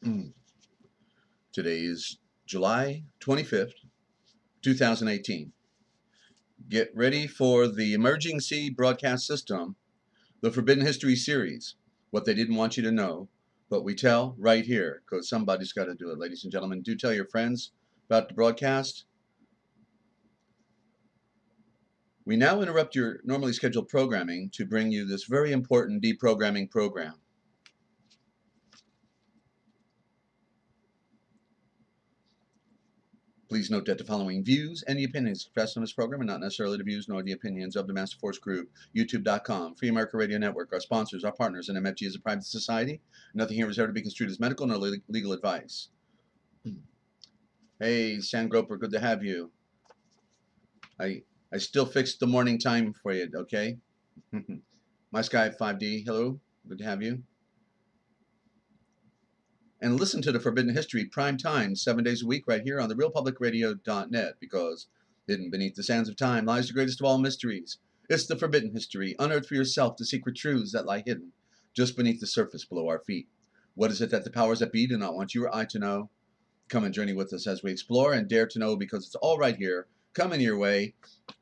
Today is July 25th, 2018. Get ready for the Emergency Broadcast System, the Forbidden History series, what they didn't want you to know, but we tell right here, because somebody's got to do it, ladies and gentlemen. Do tell your friends about the broadcast. We now interrupt your normally scheduled programming to bring you this very important deprogramming program. Please note that the following views and the opinions expressed on this program are not necessarily the views nor the opinions of the Master Force Group, YouTube.com, Free America Radio Network, our sponsors, our partners, and MFG is a private society. Nothing here is ever to be construed as medical nor legal advice. Hey, Sam Groper, good to have you. I still fixed the morning time for you, okay? My Sky 5D, hello, good to have you. And listen to the Forbidden History prime time 7 days a week right here on the realpublicradio.net, because hidden beneath the sands of time lies the greatest of all mysteries. It's the Forbidden History. Unearth for yourself the secret truths that lie hidden just beneath the surface below our feet. What is it that the powers that be do not want you or I to know? Come and journey with us as we explore and dare to know, because it's all right here, coming your way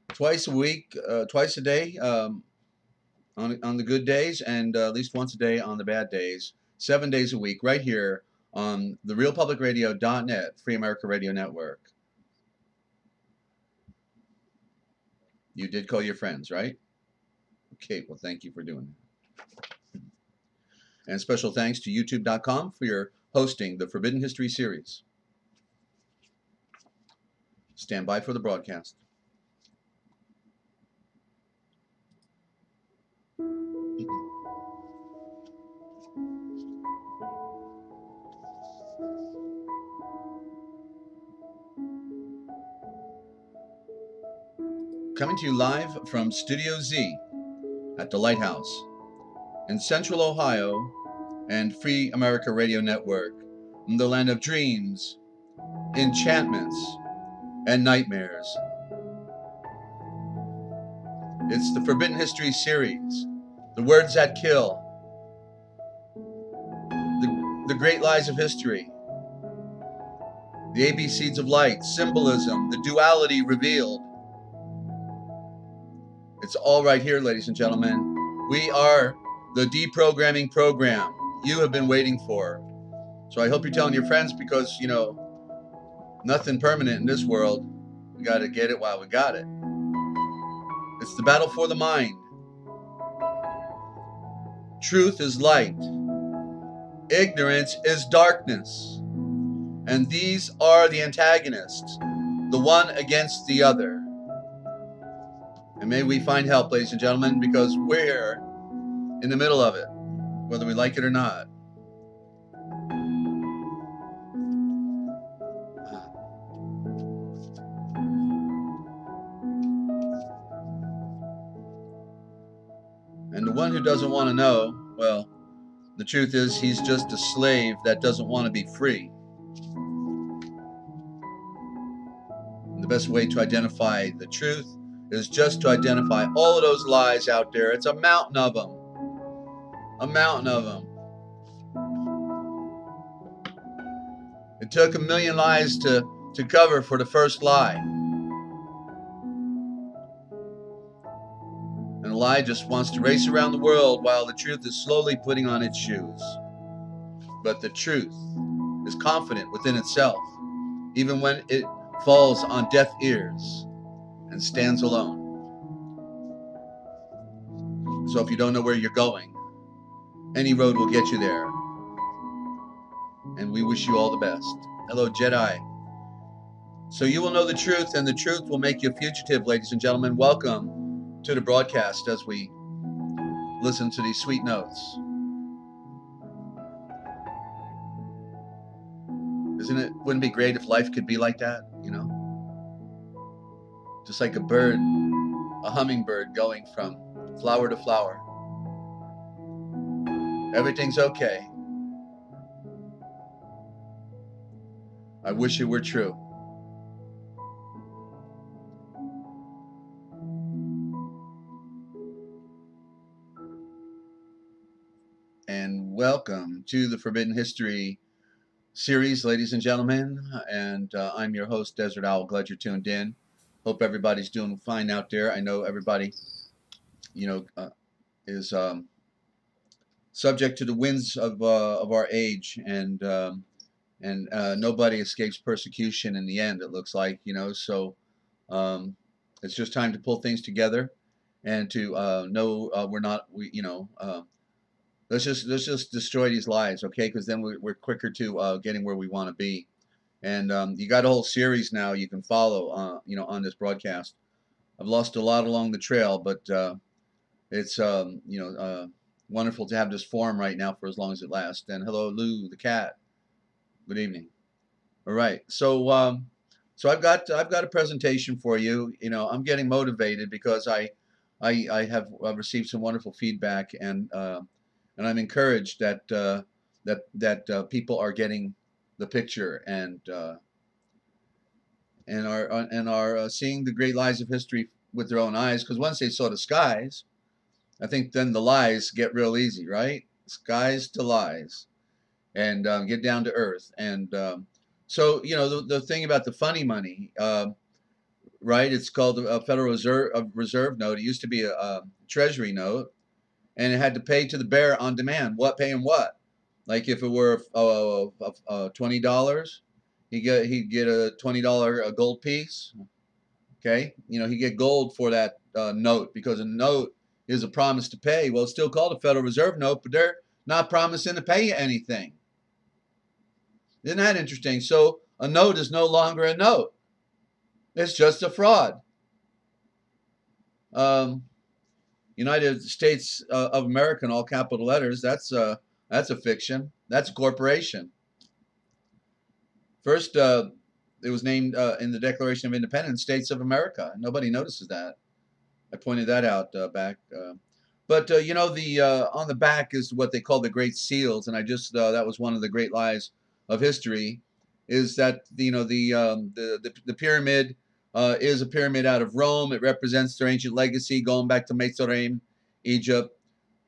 twice a week, twice a day on the good days, and at least once a day on the bad days, 7 days a week right here on the realpublicradio.net, Free America Radio Network. You did call your friends, right? Okay, well, thank you for doing that. And special thanks to youtube.com for your hosting the Forbidden History series. Stand by for the broadcast. Coming to you live from Studio Z at the Lighthouse in Central Ohio and Free America Radio Network, in the land of dreams, enchantments, and nightmares. It's the Forbidden History series, the words that kill, the great lies of history, the ABCs of light, symbolism, the duality revealed. It's all right here, ladies and gentlemen. We are the deprogramming program you have been waiting for. So I hope you're telling your friends, because, you know, nothing permanent in this world. We got to get it while we got it. It's the battle for the mind. Truth is light. Ignorance is darkness. And these are the antagonists, the one against the other. And may we find help, ladies and gentlemen, because we're in the middle of it, whether we like it or not. And the one who doesn't want to know, well, the truth is he's just a slave that doesn't want to be free. And the best way to identify the truth is just to identify all of those lies out there. It's a mountain of them. A mountain of them. It took 1 million lies to cover for the first lie. And the lie just wants to race around the world while the truth is slowly putting on its shoes. But the truth is confident within itself, even when it falls on deaf ears and stands alone. So if you don't know where you're going, any road will get you there. And we wish you all the best. Hello, Jedi. So you will know the truth, and the truth will make you a fugitive, ladies and gentlemen. Welcome to the broadcast as we listen to these sweet notes. Wouldn't it be great if life could be like that, you know? Just like a bird, a hummingbird going from flower to flower. Everything's okay. I wish it were true. And welcome to the Forbidden History series, ladies and gentlemen, and I'm your host, Desert Owl. Glad you're tuned in. Hope everybody's doing fine out there. I know everybody, you know, is subject to the winds of our age, and nobody escapes persecution in the end. It looks like, so um, it's just time to pull things together and to know we're not we let's just destroy these lies, okay? Because then we're quicker to getting where we want to be. And you got a whole series now you can follow, on this broadcast. I've lost a lot along the trail, but it's wonderful to have this forum right now for as long as it lasts. And hello, Lou the cat. Good evening. All right, so I've got a presentation for you. I'm getting motivated because I have received some wonderful feedback, and I'm encouraged that people are getting the picture and are seeing the great lies of history with their own eyes. Because once they saw the skies, I think then the lies get real easy, right? Skies to lies, and get down to earth. And so the thing about the funny money, right? It's called a Federal Reserve note. It used to be a Treasury note, and it had to pay to the bearer on demand. What paying what? Like if it were $20, he'd get a $20 gold piece. Okay, he'd get gold for that note, because a note is a promise to pay. Well, it's still called a Federal Reserve note, but they're not promising to pay you anything. Isn't that interesting? So a note is no longer a note. It's just a fraud. United States of America in all capital letters, that's a fiction. That's a corporation. First, it was named in the Declaration of Independence, States of America. Nobody notices that. I pointed that out back. But the on the back is what they call the Great Seals, and I just that was one of the great lies of history, is that the pyramid is a pyramid out of Rome. It represents their ancient legacy going back to Mitzrayim, Egypt.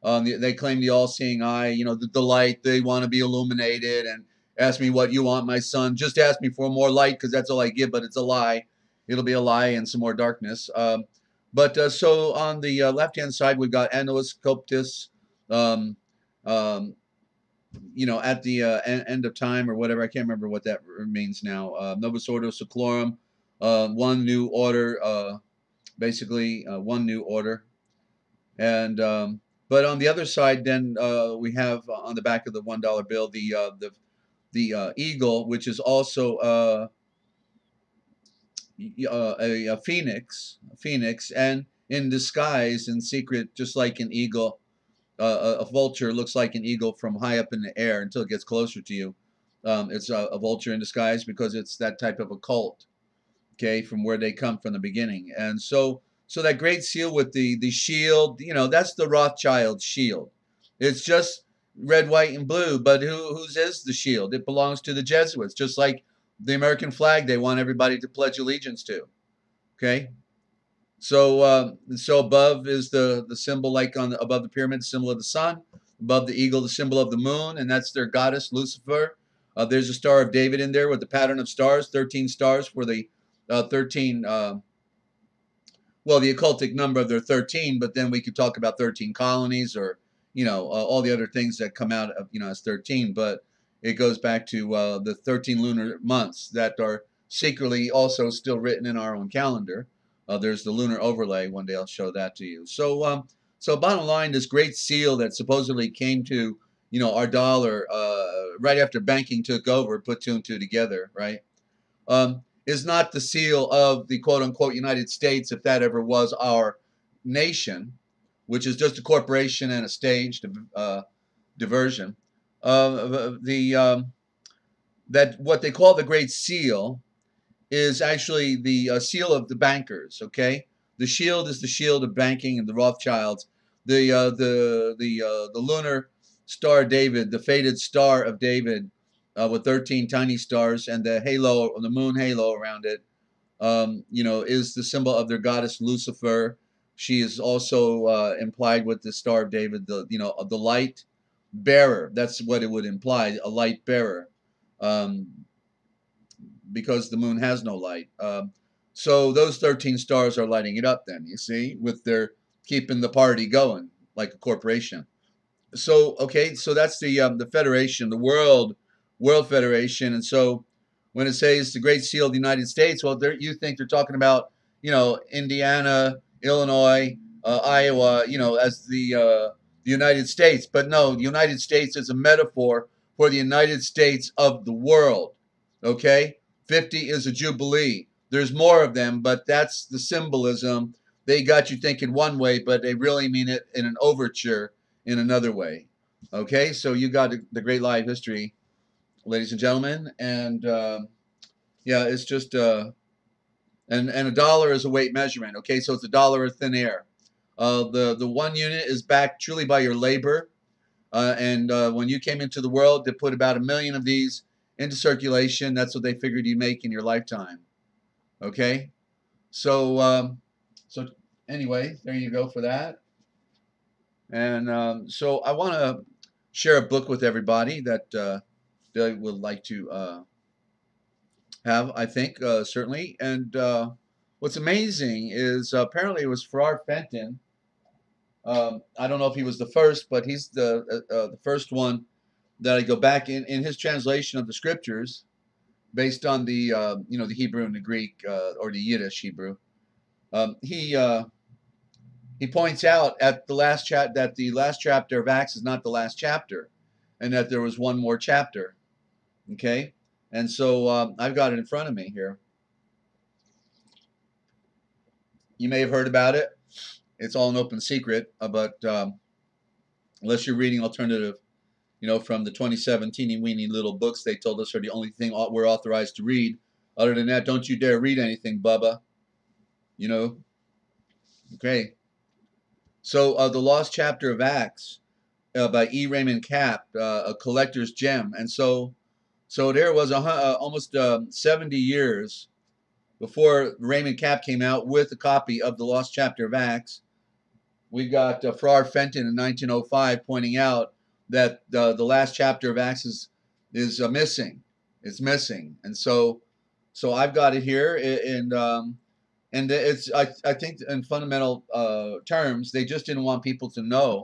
They claim the all-seeing eye, the light. They want to be illuminated and ask me what you want, my son. Just ask me for more light, because that's all I give, but it's a lie. It'll be a lie and some more darkness. So on the left-hand side, we've got Annus Coptis, at the end of time or whatever. I can't remember what that means now. Novus Ordo Seclorum, one new order, basically one new order. And but on the other side, then we have on the back of the $1 bill the eagle, which is also a phoenix, and in disguise, in secret, just like an eagle. A vulture looks like an eagle from high up in the air until it gets closer to you. It's a vulture in disguise, because it's that type of a cult, okay, from where they come from the beginning. And so that great seal with the shield, that's the Rothschild shield. It's just red, white, and blue, but whose is the shield? It belongs to the Jesuits, just like the American flag they want everybody to pledge allegiance to, okay? So above is the symbol, like above the pyramid, the symbol of the sun. Above the eagle, the symbol of the moon, and that's their goddess, Lucifer. There's a Star of David in there with the pattern of stars, 13 stars for the 13, the occultic number of their 13, but then we could talk about 13 colonies, or, all the other things that come out of, as 13, but it goes back to the 13 lunar months that are secretly also still written in our own calendar. There's the lunar overlay. One day I'll show that to you. So bottom line, this great seal that supposedly came to, our dollar right after banking took over, put two and two together, right? Is not the seal of the quote-unquote United States, if that ever was our nation, which is just a corporation and a staged diversion. That what they call the Great Seal is actually the seal of the bankers, okay? The shield is the shield of banking and the Rothschilds. The lunar star of David, the faded star of David, with 13 tiny stars, and the halo, the moon halo around it, is the symbol of their goddess Lucifer. She is also implied with the Star of David, the light bearer. That's what it would imply, a light bearer. um, because the moon has no light. So those 13 stars are lighting it up then, you see, with their keeping the party going like a corporation. So okay, so that's the federation, the World Federation. And so when it says the Great Seal of the United States, well, you think they're talking about, Indiana, Illinois, Iowa, as the United States. But no, the United States is a metaphor for the United States of the world. Okay, 50 is a jubilee. There's more of them, but that's the symbolism. They got you thinking one way, but they really mean it in an overture in another way. Okay, so you got the great live history, ladies and gentlemen, and yeah, it's just and a dollar is a weight measurement. Okay, so it's a dollar of thin air. The 1 unit is backed truly by your labor, and when you came into the world, they put about 1 million of these into circulation. That's what they figured you make in your lifetime. Okay, so anyway, there you go for that. And so I want to share a book with everybody that they would like to have, I think, certainly. And what's amazing is apparently it was Farrar Fenton. I don't know if he was the first, but he's the first one that I go back in his translation of the scriptures based on the the Hebrew and the Greek or the Yiddish Hebrew. He points out at the last chat that the last chapter of Acts is not the last chapter, and that there was one more chapter. Okay, and so I've got it in front of me here. You may have heard about it. It's all an open secret, but unless you're reading alternative, from the 2017 teeny weeny little books they told us are the only thing we're authorized to read. Other than that, don't you dare read anything, Bubba. Okay. So the lost chapter of Acts by E. Raymond Capp, a collector's gem. And so there was almost 70 years before Raymond Capp came out with a copy of the lost chapter of Acts. We got Farrar Fenton in 1905 pointing out that the last chapter of Acts is missing. It's missing. And so I've got it here, and it's I think in fundamental terms, they just didn't want people to know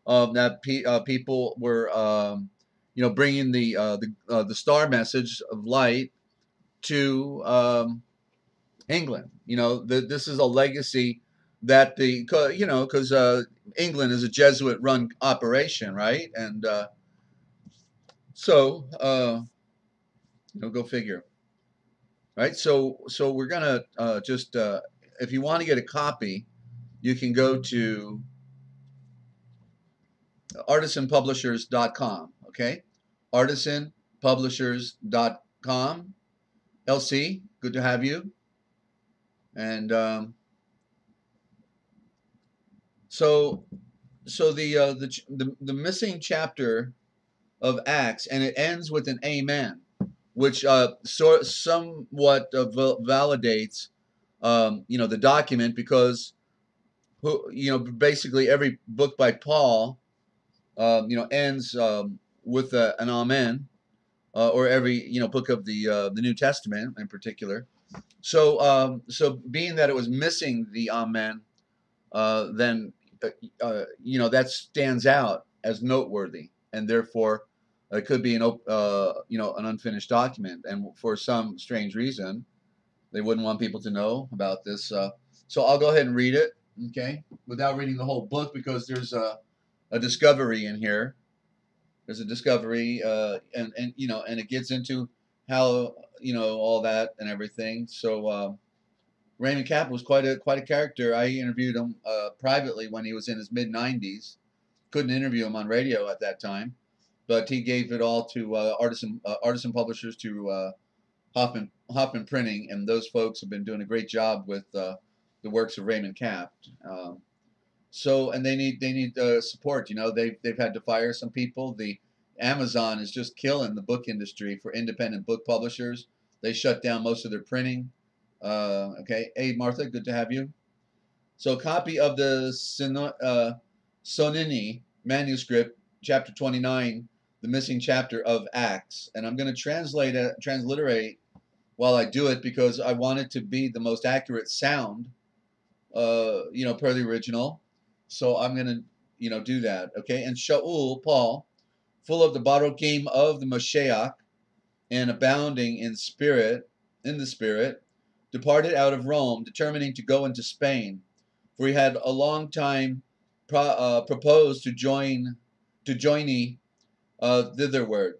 that people were bringing the star message of light to England. This is a legacy that because England is a Jesuit-run operation, right? And go figure. Right, so we're gonna just if you want to get a copy, you can go to artisanpublishers.com. Okay, artisanpublishers.com. LC, good to have you. And so the missing chapter of Acts, and it ends with an amen, which somewhat validates the document, because basically every book by Paul ends with an amen, or every book of the New Testament in particular. So being that it was missing the amen, then that stands out as noteworthy, and therefore it could be an unfinished document, and for some strange reason they wouldn't want people to know about this. So I'll go ahead and read it, okay, without reading the whole book, because there's a discovery in here. There's a discovery, and it gets into how all that and everything. So Raymond Capp was quite a character. I interviewed him privately when he was in his mid-90s. Couldn't interview him on radio at that time, but he gave it all to artisan publishers, to Hoffman Printing, and those folks have been doing a great job with the works of Raymond Capp. And they need support. They've had to fire some people. The Amazon is just killing the book industry for independent book publishers. They shut down most of their printing. Okay, hey Martha, good to have you. So a copy of the Sonini manuscript, chapter 29, the missing chapter of Acts. And I'm going to transliterate while I do it because I want it to be the most accurate sound, per the original. So I'm going to, do that. Okay. And Shaul, Paul, full of the barokim of the Moshiach and abounding in the spirit, departed out of Rome, determining to go into Spain, for he had a long time proposed to journey thitherward,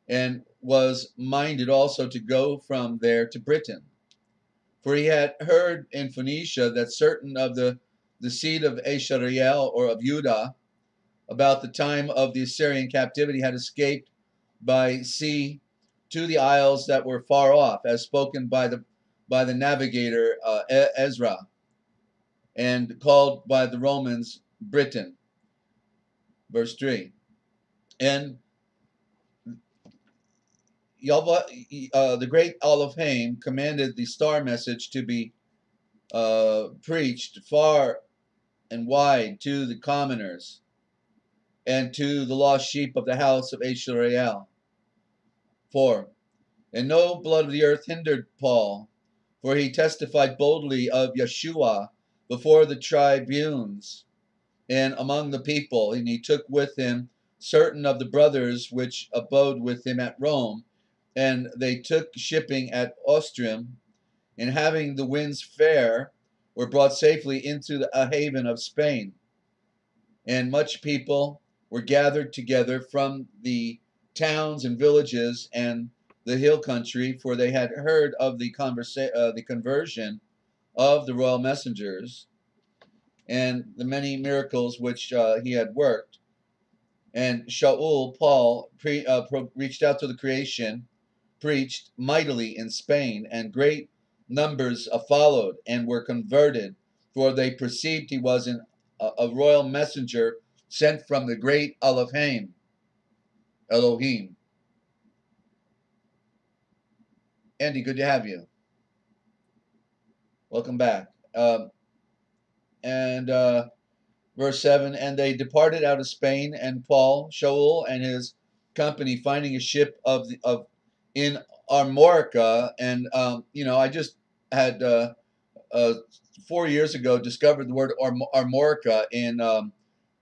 and was minded also to go from there to Britain. For he had heard in Phoenicia that certain of the seed of Israel or of Judah, about the time of the Assyrian captivity, had escaped by sea to the isles that were far off, as spoken by the navigator Ezra, and called by the Romans Britain. Verse 3. And the great Aleph Haim commanded the star message to be preached far and wide to the commoners and to the lost sheep of the house of Israel. 4. And no blood of the earth hindered Paul, for he testified boldly of Yeshua before the tribunes and among the people, and he took with him certain of the brothers which abode with him at Rome, and they took shipping at Ostrim, and having the winds fair, were brought safely into a haven of Spain. And much people were gathered together from the towns and villages and the hill country, for they had heard of the conversion of the royal messengers and the many miracles which he had worked. And Shaul, Paul, reached out to the creation, preached mightily in Spain, and great numbers followed and were converted, for they perceived he was a royal messenger sent from the great Elohim. Andy, good to have you. Welcome back. Verse 7, and they departed out of Spain, and Paul, Shaul, and his company, finding a ship in Armorica, and I just had 4 years ago discovered the word Armorica in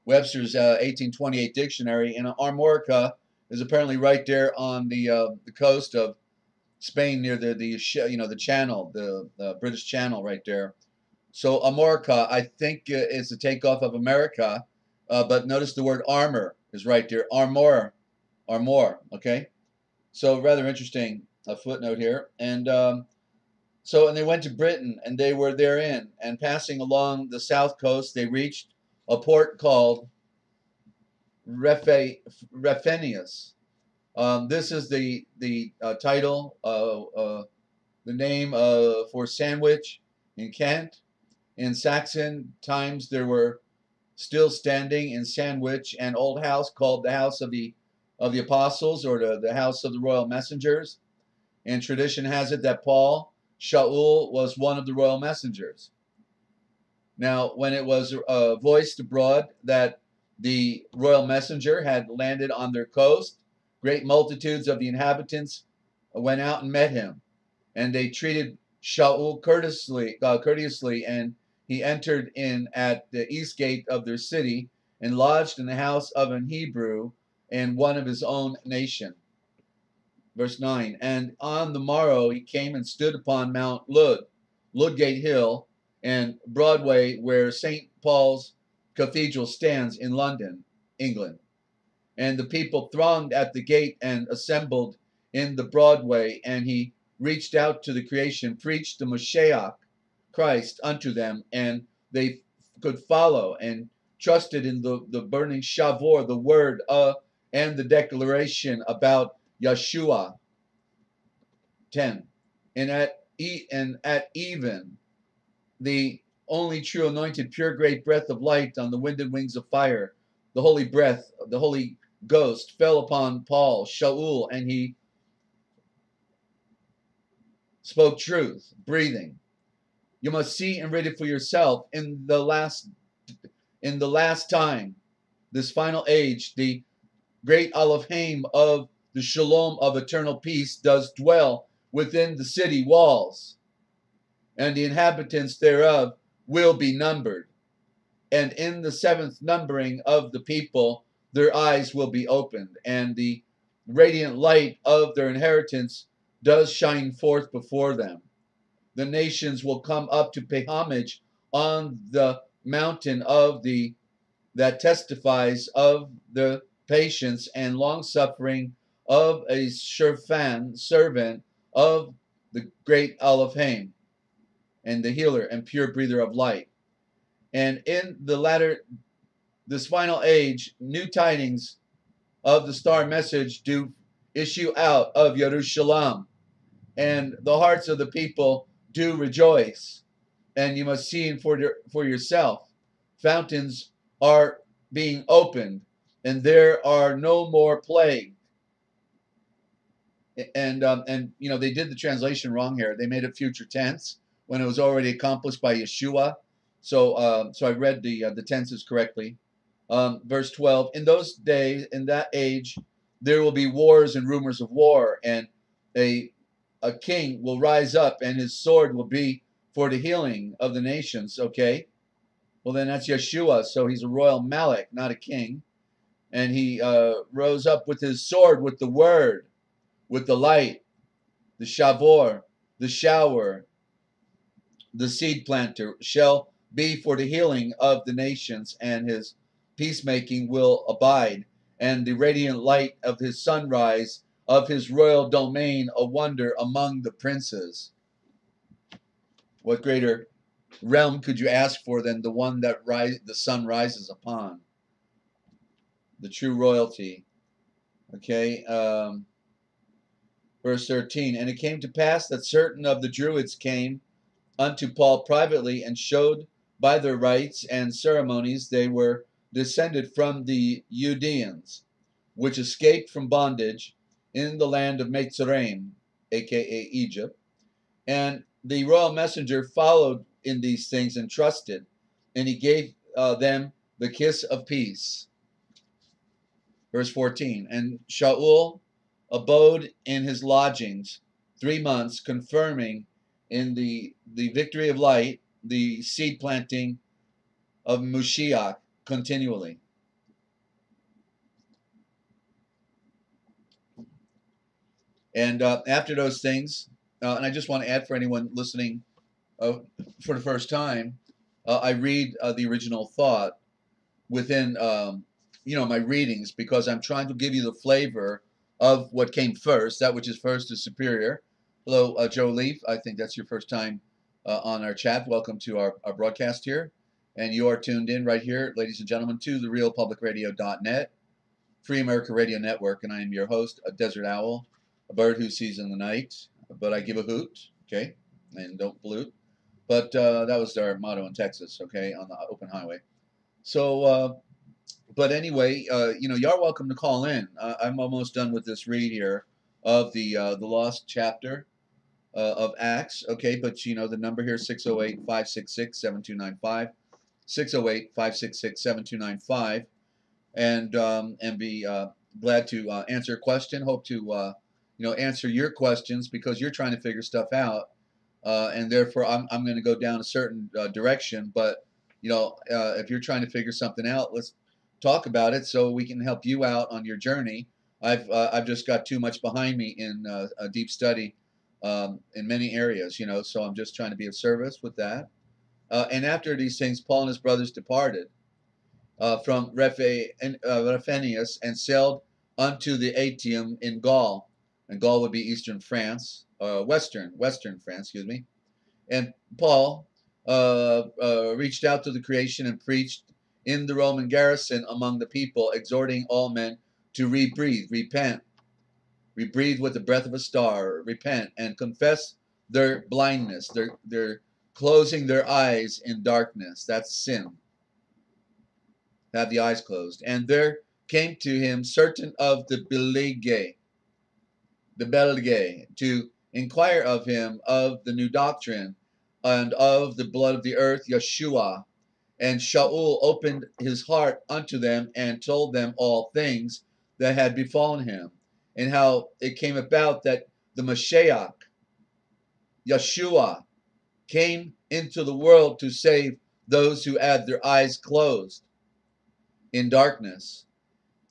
Webster's 1828 dictionary, and Armorica is apparently right there on the coast of Spain near the channel, the British Channel, right there. So Amorica, I think, is the takeoff of America, but notice the word armor is right there. Armor, okay? So rather interesting footnote here. And and they went to Britain, and they were therein, and passing along the south coast, they reached a port called Rephenius. This is the title, the name for Sandwich in Kent. In Saxon times, there were still standing in Sandwich an old house called the House of the Apostles, or the House of the Royal Messengers. And tradition has it that Paul, Shaul, was one of the royal messengers. Now, when it was voiced abroad that the royal messenger had landed on their coast, great multitudes of the inhabitants went out and met him, and they treated Shaul courteously, and he entered in at the east gate of their city and lodged in the house of an Hebrew and one of his own nation. Verse 9, and on the morrow he came and stood upon Mount Ludgate Hill, and Broadway, where St. Paul's Cathedral stands in London, England. And the people thronged at the gate and assembled in the Broadway, and he reached out to the creation, preached the Moshiach, Christ, unto them, and they could follow and trusted in the burning Shavor, the word and the declaration about Yeshua. 10. And at even the only true anointed, pure, great breath of light on the winded wings of fire, the holy breath, the Holy Ghost fell upon Paul, Shaul, and he spoke truth, breathing. You must see and read it for yourself. In the last time, this final age, the great Elohim of the shalom of eternal peace does dwell within the city walls, and the inhabitants thereof will be numbered. And in the seventh numbering of the people, their eyes will be opened, and the radiant light of their inheritance does shine forth before them. The nations will come up to pay homage on the mountain of the that testifies of the patience and long suffering of a Shurfan servant of the great Elohim and the healer and pure breather of light. And in the latter, this final age, new tidings of the star message do issue out of Jerusalem, and the hearts of the people do rejoice. And you must see for yourself. Fountains are being opened, and there are no more plague. And they did the translation wrong here. They made it future tense when it was already accomplished by Yeshua. So I read the tenses correctly. Verse 12: in those days, in that age, there will be wars and rumors of war, and a king will rise up, and his sword will be for the healing of the nations. Okay, well then that's Yeshua. So he's a royal Malek, not a king, and he rose up with his sword, with the word, with the light, the shavor, the shower, the seed planter shall be for the healing of the nations, and his peacemaking will abide, and the radiant light of his sunrise of his royal domain a wonder among the princes. What greater realm could you ask for than the one that the sun rises upon? The true royalty. Okay. Verse 13: and it came to pass that certain of the Druids came unto Paul privately, and showed by their rites and ceremonies they were descended from the Judeans, which escaped from bondage in the land of Mitzrayim, aka Egypt. And the royal messenger followed in these things and trusted, and he gave them the kiss of peace. Verse 14: and Shaul abode in his lodgings 3 months, confirming in the victory of light, the seed planting of Mashiach continually. And after those things, and I just want to add for anyone listening for the first time, I read the original thought within my readings, because I'm trying to give you the flavor of what came first. That which is first is superior. Hello, Joe Leaf. I think that's your first time on our chat. Welcome to our broadcast here. And you are tuned in right here, ladies and gentlemen, to the realpublicradio.net, Free America Radio Network. And I am your host, a desert owl, a bird who sees in the night, but I give a hoot, okay, and don't pollute. But that was our motto in Texas, okay, on the open highway. So, but anyway, y'all welcome to call in. I'm almost done with this read here of the lost chapter of Acts, okay, but the number here is 608-566-7295, 608-566-7295, and be glad to answer a question. Hope to answer your questions, because you're trying to figure stuff out, and therefore I'm going to go down a certain direction. But if you're trying to figure something out, let's talk about it so we can help you out on your journey. I've just got too much behind me in a deep study in many areas, so I'm just trying to be of service with that. And after these things, Paul and his brothers departed from Raphenius and sailed unto the A-18 in Gaul, and Gaul would be eastern France, western France, excuse me. And Paul reached out to the creation and preached in the Roman garrison among the people, exhorting all men to repent with the breath of a star, repent and confess their blindness, their closing their eyes in darkness. That's sin. Have the eyes closed. And there came to him certain of the Belgae, to inquire of him of the new doctrine and of the blood of the earth, Yeshua. And Shaul opened his heart unto them and told them all things. that had befallen him, and how it came about that the Mashiach, Yeshua, came into the world to save those who had their eyes closed in darkness.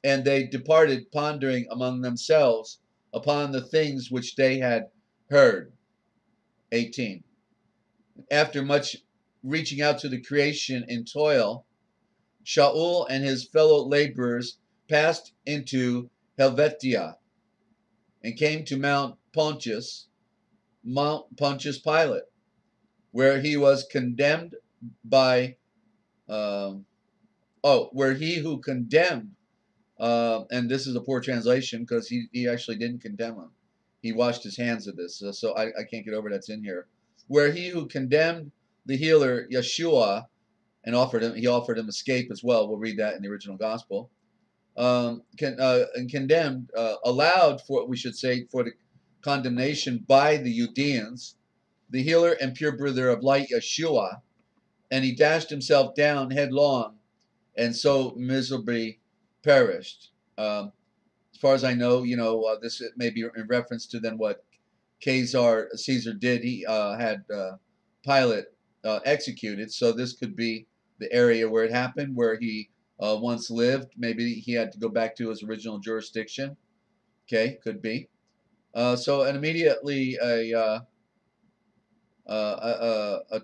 And they departed, pondering among themselves upon the things which they had heard. 18. After much reaching out to the creation in toil, Shaul and his fellow laborers passed into Helvetia and came to Mount Pontius Pilate, where he was condemned by, where he who condemned, and this is a poor translation because he actually didn't condemn him. He washed his hands of this, so I can't get over that's in here. Where he who condemned the healer, Yeshua, and he offered him escape as well. We'll read that in the original gospel. And condemned, allowed for, we should say, for the condemnation by the Judeans, the healer and pure breather of light, Yeshua, and he dashed himself down headlong, and so miserably perished. As far as I know, this may be in reference to then what Caesar did. He had Pilate executed, so this could be the area where it happened, where he once lived. Maybe he had to go back to his original jurisdiction. Okay, could be. So, and immediately a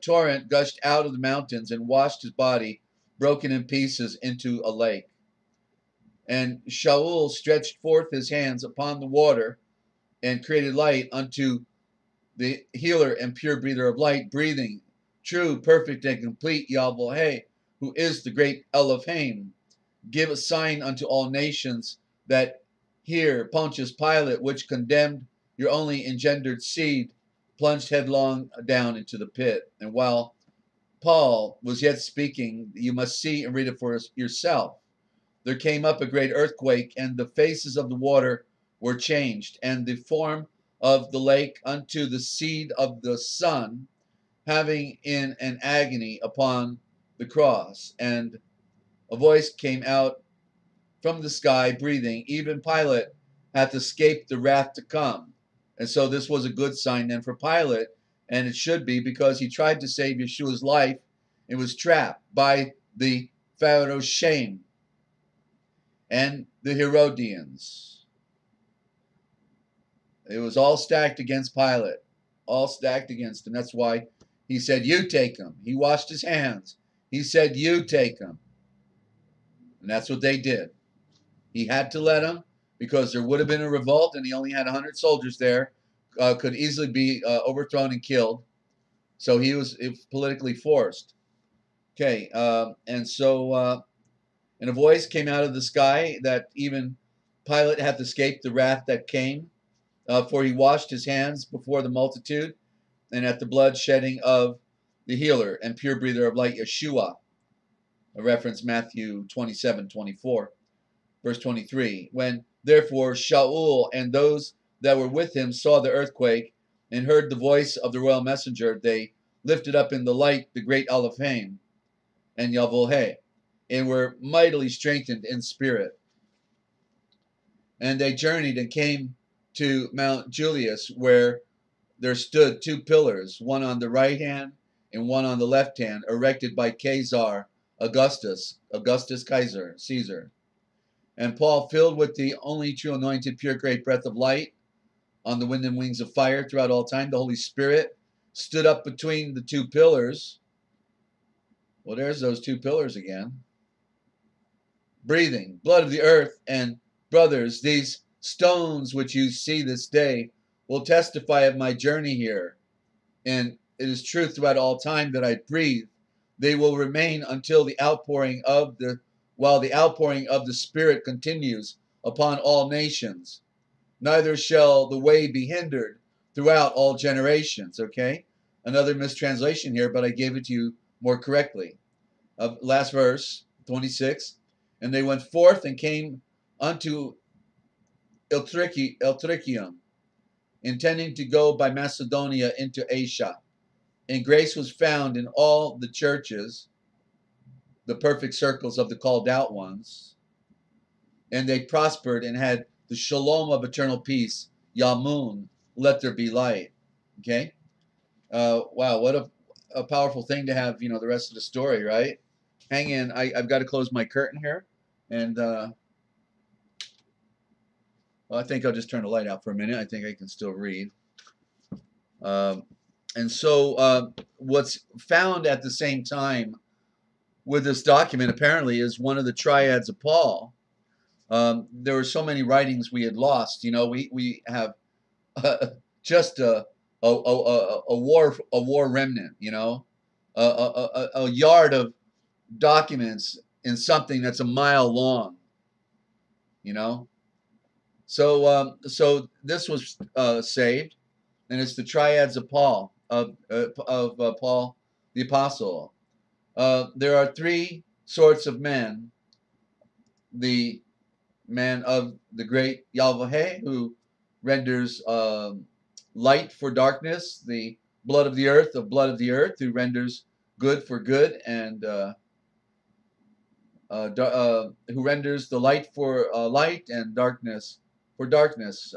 torrent gushed out of the mountains and washed his body, broken in pieces, into a lake. And Shaul stretched forth his hands upon the water and created light unto the healer and pure breather of light, breathing true, perfect, and complete Yahweh, who is the great Elohim. Give a sign unto all nations that here Pontius Pilate, which condemned your only engendered seed, plunged headlong down into the pit. And while Paul was yet speaking, you must see and read it for yourself. There came up a great earthquake, and the faces of the water were changed, and the form of the lake unto the seed of the sun, having in an agony upon the cross. And a voice came out from the sky, breathing, even Pilate hath escaped the wrath to come. And so this was a good sign then for Pilate, and it should be, because he tried to save Yeshua's life and was trapped by the Pharaoh's shame and the Herodians. It was all stacked against Pilate, all stacked against him. That's why he said, you take him. He washed his hands. He said, you take him. And that's what they did. He had to let him, because there would have been a revolt, and he only had 100 soldiers there, could easily be overthrown and killed. So he was politically forced. Okay, and so, and a voice came out of the sky that even Pilate hath escaped the wrath that came, for he washed his hands before the multitude, and at the blood shedding of the healer and pure breather of light, Yeshua. A reference Matthew 27:24. Verse 23, when therefore Shaul and those that were with him saw the earthquake and heard the voice of the royal messenger, they lifted up in the light the great Elohim and Yahweh, and were mightily strengthened in spirit. And they journeyed and came to Mount Julius, where there stood two pillars, one on the right hand and one on the left hand, erected by Augustus Kaiser, Caesar. And Paul, filled with the only true anointed, pure, great breath of light, on the wind and wings of fire throughout all time, the Holy Spirit stood up between the two pillars. Well, there's those two pillars again. Breathing, blood of the earth, and brothers, these stones which you see this day will testify of my journey here. And it is true throughout all time that I breathe. They will remain until the outpouring of while the outpouring of the Spirit continues upon all nations. Neither shall the way be hindered throughout all generations. Okay? Another mistranslation here, but I gave it to you more correctly. Last verse, 26. And they went forth and came unto Illyricum, intending to go by Macedonia into Asia. And grace was found in all the churches, the perfect circles of the called out ones. and they prospered and had the shalom of eternal peace. Yamun, let there be light. Okay. Wow, what a powerful thing to have. You know, the rest of the story, right? Hang in. I've got to close my curtain here, and well, I think I'll just turn the light out for a minute. I think I can still read. Um, and so, what's found at the same time with this document apparently is one of the triads of Paul. There were so many writings we had lost. You know, we have just a war remnant. You know, a yard of documents in something that's a mile long. You know, so this was saved, and it's the triads of Paul of Paul the apostle. There are three sorts of men: the man of the great Yahweh, who renders light for darkness, the blood of the earth, who renders good for good, and who renders the light for light and darkness for darkness.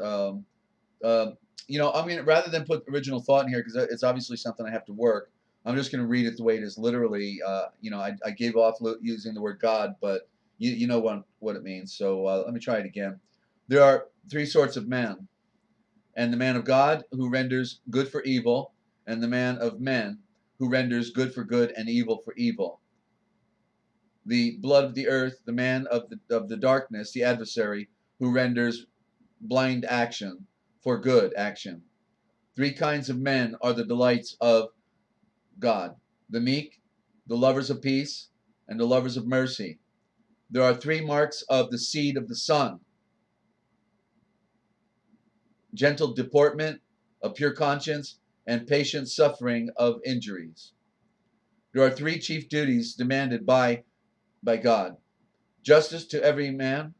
You know, I mean, rather than put original thought in here, because it's obviously something I have to work, I'm just going to read it the way it is literally. You know, I gave off using the word God, but you know what it means. So let me try it again. There are three sorts of men, and the man of God who renders good for evil, and the man of men who renders good for good and evil for evil. The blood of the earth, the man of the darkness, the adversary, who renders blind action for good action. Three kinds of men are the delights of God: the meek, the lovers of peace, and the lovers of mercy. There are three marks of the seed of the Son: gentle deportment, a pure conscience, and patient suffering of injuries. There are three chief duties demanded by God: justice to every man,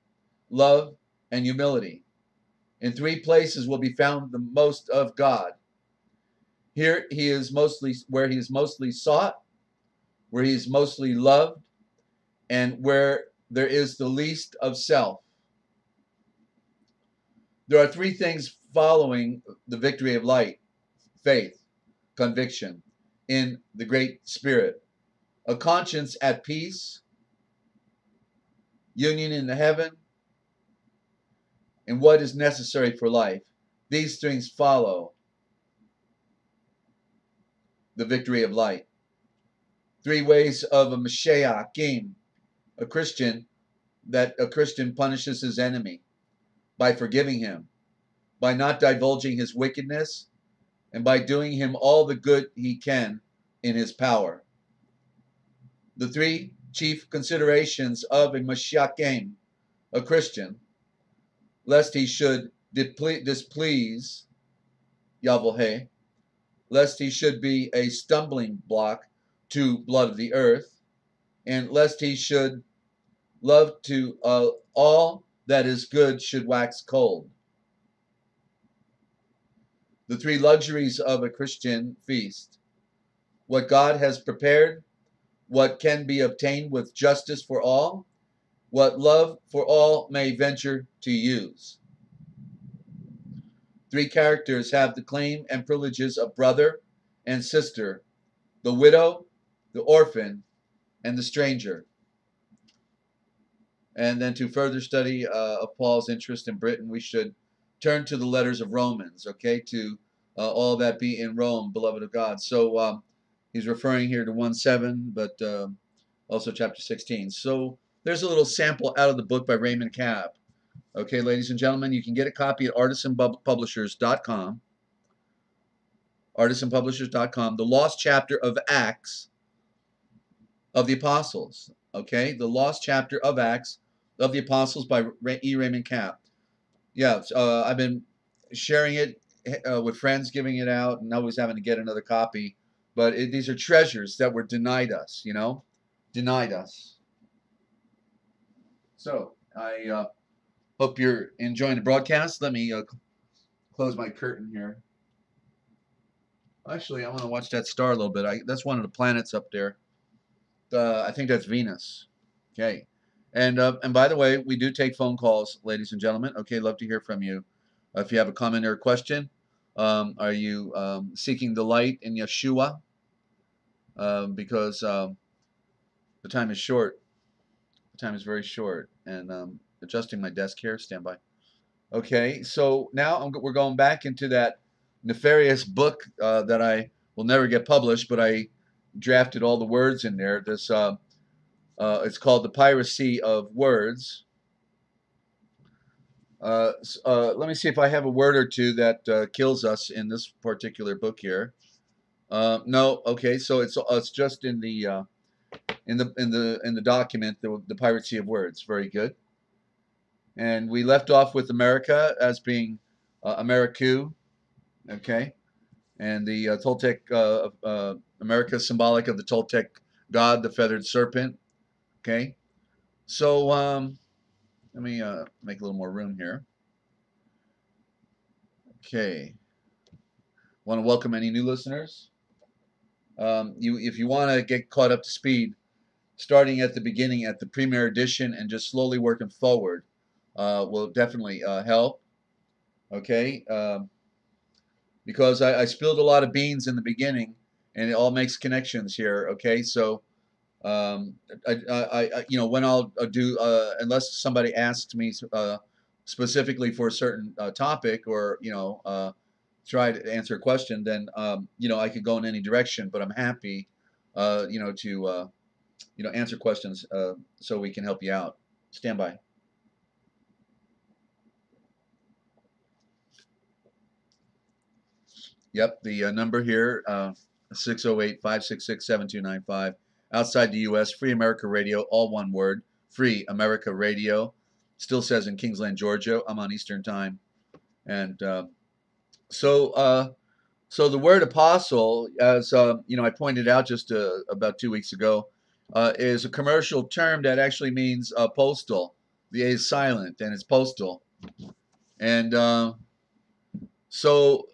love, and humility. In three places will be found the most of God. Here he is mostly where he is mostly sought, where he is mostly loved, and where there is the least of self. There are three things following the victory of light: faith, conviction in the Great Spirit, a conscience at peace, union in the heaven, and what is necessary for life. These things follow the victory of light. Three ways of a Mashiach game. A Christian punishes his enemy by forgiving him, by not divulging his wickedness, and by doing him all the good he can in his power. The three chief considerations of a Mashiach game: a Christian, lest he should displease Yahweh, lest he should be a stumbling block to blood of the earth, and lest he should love to all that is good should wax cold. The three luxuries of a Christian feast: what God has prepared, what can be obtained with justice for all, what love for all may venture to use. Three characters have the claim and privileges of brother and sister: the widow, the orphan, and the stranger. And then to further study of Paul's interest in Britain, we should turn to the letters of Romans, okay, to all that be in Rome, beloved of God. So he's referring here to 1:7, but also chapter 16. So there's a little sample out of the book by Raymond Cabb. Okay, ladies and gentlemen, you can get a copy at artisanpublishers.com. Artisanpublishers.com. The Lost Chapter of Acts of the Apostles. Okay, the Lost Chapter of Acts of the Apostles by E. Raymond Cabb. Yeah, I've been sharing it with friends, giving it out, and always having to get another copy. But these are treasures that were denied us, you know, denied us. So I hope you're enjoying the broadcast. Let me close my curtain here. Actually, I want to watch that star a little bit. That's one of the planets up there. I think that's Venus. Okay. And by the way, we do take phone calls, ladies and gentlemen. Okay, love to hear from you. If you have a comment or a question, are you seeking the light in Yeshua? Because the time is short. The time is very short. And adjusting my desk here. Stand by. Okay, so now we're going back into that nefarious book that I will never get published, but I drafted all the words in there. This it's called The Piracy of Words. Let me see if I have a word or two that kills us in this particular book here. No, okay, so it's just in the document, the Piracy of Words. Very good. And we left off with America as being Americu, okay, and the Toltec America symbolic of the Toltec god, the feathered serpent, okay. So let me make a little more room here. Okay, want to welcome any new listeners. If you want to get caught up to speed, starting at the beginning at the premier edition and just slowly working forward will definitely help. Okay, because I spilled a lot of beans in the beginning, and it all makes connections here. Okay, so when I'll do unless somebody asks me specifically for a certain topic, or try to answer a question, then I could go in any direction. But I'm happy to answer questions so we can help you out. Stand by. Yep, the number here, 608-566-7295. Outside the U.S., Free America Radio, all one word, Free America Radio. Still says in Kingsland, Georgia. I'm on Eastern Time. And so the word apostle, as I pointed out just about 2 weeks ago, is a commercial term that actually means postal. The A is silent, and it's postal. And so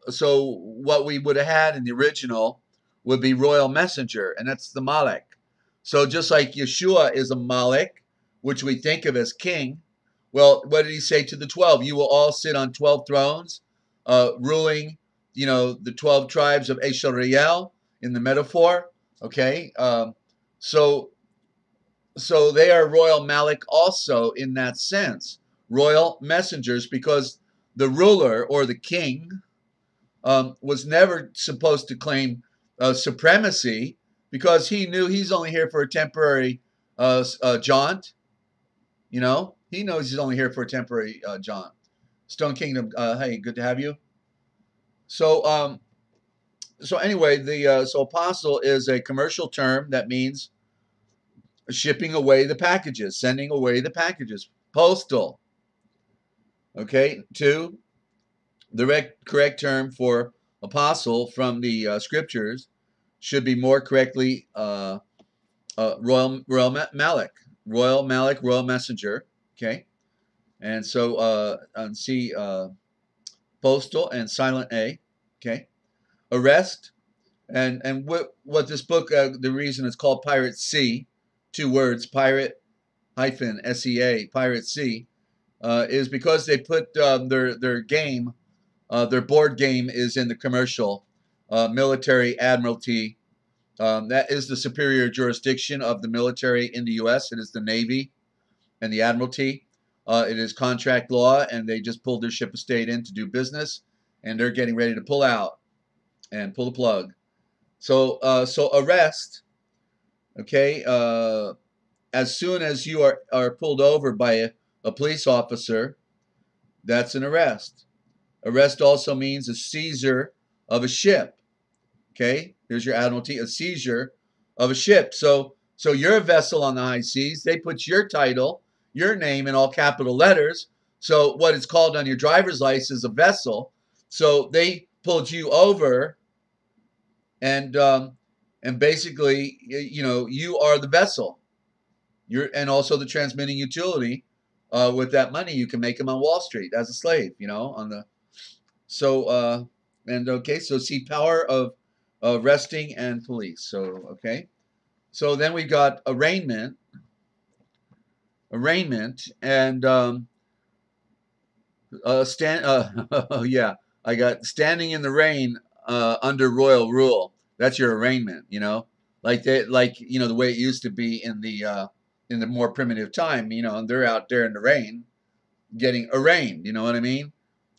what we would have had in the original would be royal messenger, and that's the Malek. So just like Yeshua is a Malek, which we think of as king, well, what did he say to the 12? You will all sit on 12 thrones, ruling, the 12 tribes of Israel in the metaphor. Okay, so they are royal Malek also in that sense, royal messengers, because the ruler or the king was never supposed to claim supremacy, because he knew he's only here for a temporary jaunt. He knows he's only here for a temporary jaunt. Stone Kingdom, hey, good to have you. So anyway, so apostle is a commercial term that means shipping away the packages, sending away the packages, postal. Okay, 2, the correct term for apostle from the scriptures should be more correctly royal Malek, royal messenger. Okay, and so on C, postal, and silent A. Okay, arrest, and what this book, the reason it's called Pirate C, 2 words, pirate hyphen SEA, Pirate C, is because they put their game, their board game is in the commercial military admiralty. That is the superior jurisdiction of the military in the U.S. It is the Navy and the Admiralty. It is contract law, and they just pulled their ship of state in to do business, and they're getting ready to pull out and pull the plug. So arrest, okay, as soon as you are pulled over by a police officer, that's an arrest. Arrest also means a seizure of a ship. Okay, here's your admiralty, a seizure of a ship. So you're a vessel on the high seas. They put your title, your name in all capital letters. So what it's called on your driver's license is a vessel. So they pulled you over, and basically, you are the vessel. And also the transmitting utility. With that money, you can make them on Wall Street as a slave. So see power of arresting and police. So okay, so then we got arraignment. arraignment, and oh yeah, I got standing in the rain under royal rule. That's your arraignment, like the way it used to be in the more primitive time, and they're out there in the rain getting arraigned. You know what I mean?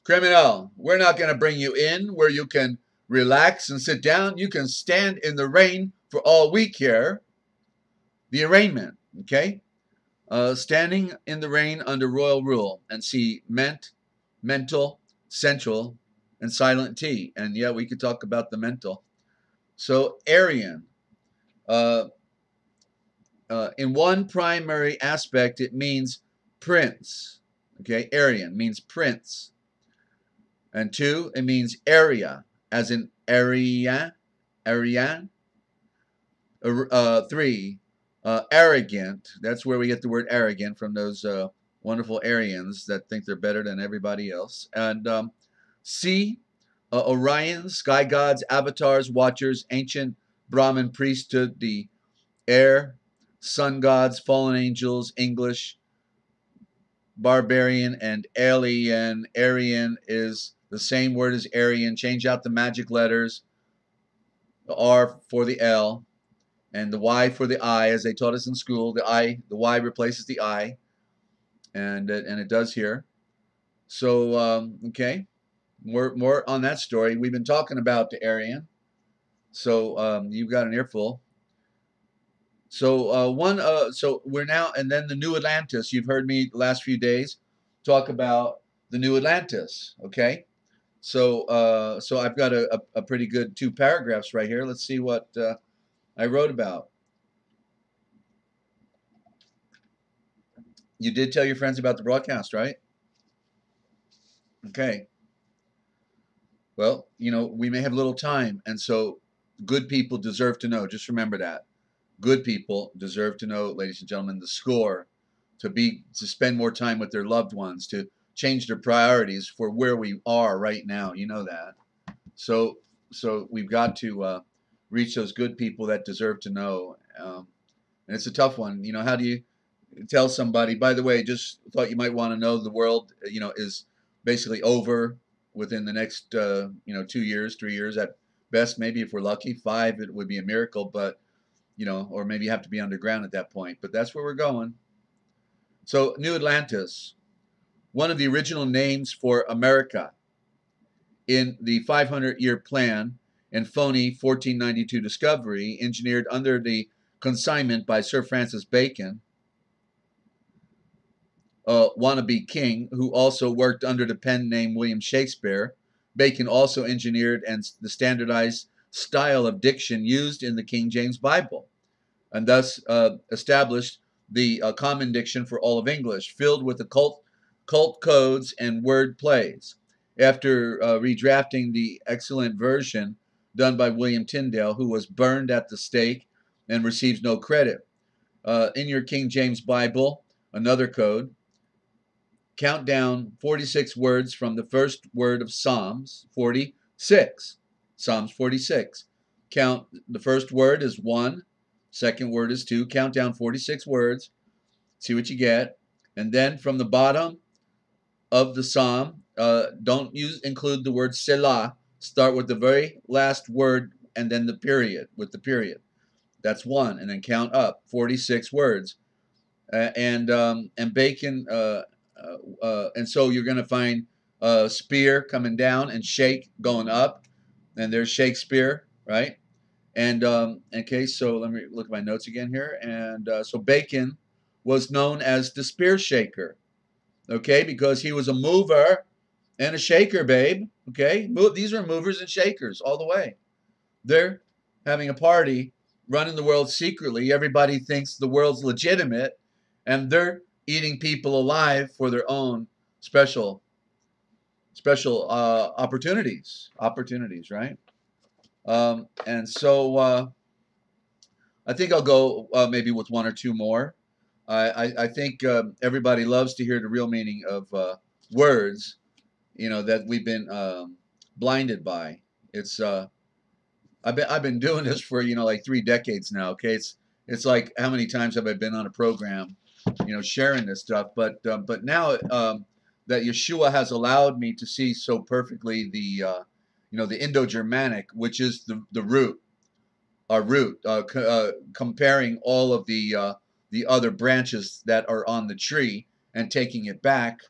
Criminal, we're not going to bring you in where you can relax and sit down. You can stand in the rain for all we care. The arraignment, okay? Standing in the rain under royal rule, and see mental, central, and silent T. And yeah, we could talk about the mental. So Aryan, uh, in one primary aspect, it means prince. Okay, Aryan means prince. And two, it means area, as in area, Aryan. Three, arrogant. That's where we get the word arrogant from, those wonderful Aryans that think they're better than everybody else. And C, Orion, sky gods, avatars, watchers, ancient Brahmin priesthood, the air, sun gods, fallen angels, English, barbarian, and alien. Aryan is the same word as Aryan. Change out the magic letters, the R for the L, and the Y for the I, as they taught us in school. The Y replaces the I, and it does here. So okay, more on that story. We've been talking about the Aryan, so you've got an earful. So so we're now, and then the New Atlantis. You've heard me the last few days talk about the New Atlantis. Okay, so I've got a pretty good 2 paragraphs right here. Let's see what I wrote about. You did tell your friends about the broadcast, right? Okay. Well, we may have little time, and so good people deserve to know. Just remember that. Good people deserve to know, ladies and gentlemen, the score, to spend more time with their loved ones, to change their priorities for where we are right now. You know that. So we've got to reach those good people that deserve to know. And it's a tough one. How do you tell somebody, by the way, just thought you might want to know, the world, is basically over within the next, 2 years, 3 years at best, maybe if we're lucky. 5, it would be a miracle, but or maybe you have to be underground at that point, but that's where we're going. So New Atlantis, one of the original names for America in the 500-year plan and phony 1492 discovery, engineered under the consignment by Sir Francis Bacon, wannabe king, who also worked under the pen name William Shakespeare. Bacon also engineered the standardized style of diction used in the King James Bible, and thus established the common diction for all of English, filled with occult codes and word plays. After redrafting the excellent version done by William Tyndale, who was burned at the stake and receives no credit. In your King James Bible, another code, count down 46 words from the first word of Psalms 46. Psalms 46. Count, the first word is 1, second word is 2. Count down 46 words, see what you get. And then from the bottom of the psalm, don't include the word Selah. Start with the very last word and then the period, with the period. That's 1, and then count up 46 words. And Bacon, and so you're going to find spear coming down and shake going up, and there's Shakespeare, right? And okay, so let me look at my notes again here. And so Bacon was known as the spear shaker, okay, because he was a mover and a shaker, babe. Okay, these are movers and shakers all the way. They're having a party, running the world secretly. Everybody thinks the world's legitimate, and they're eating people alive for their own special opportunities, right? And so I think I'll go maybe with 1 or 2 more. I think everybody loves to hear the real meaning of words, that we've been blinded by. It's I've been doing this for like 3 decades now. Okay, it's like, how many times have I been on a program sharing this stuff. But now that Yeshua has allowed me to see so perfectly the Indo-Germanic, which is the root, our root, comparing all of the other branches that are on the tree and taking it back.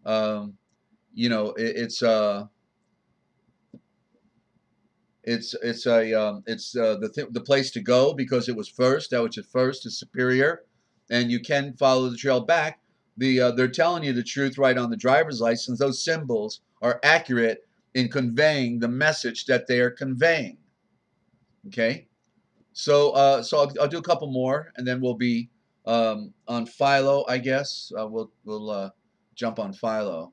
It's the place to go because it was first. That which is first is superior, and you can follow the trail back. They're telling you the truth right on the driver's license. Those symbols are accurate in conveying the message that they are conveying. Okay, so I'll do a couple more, and then we'll be on Philo, I guess. We'll jump on Philo.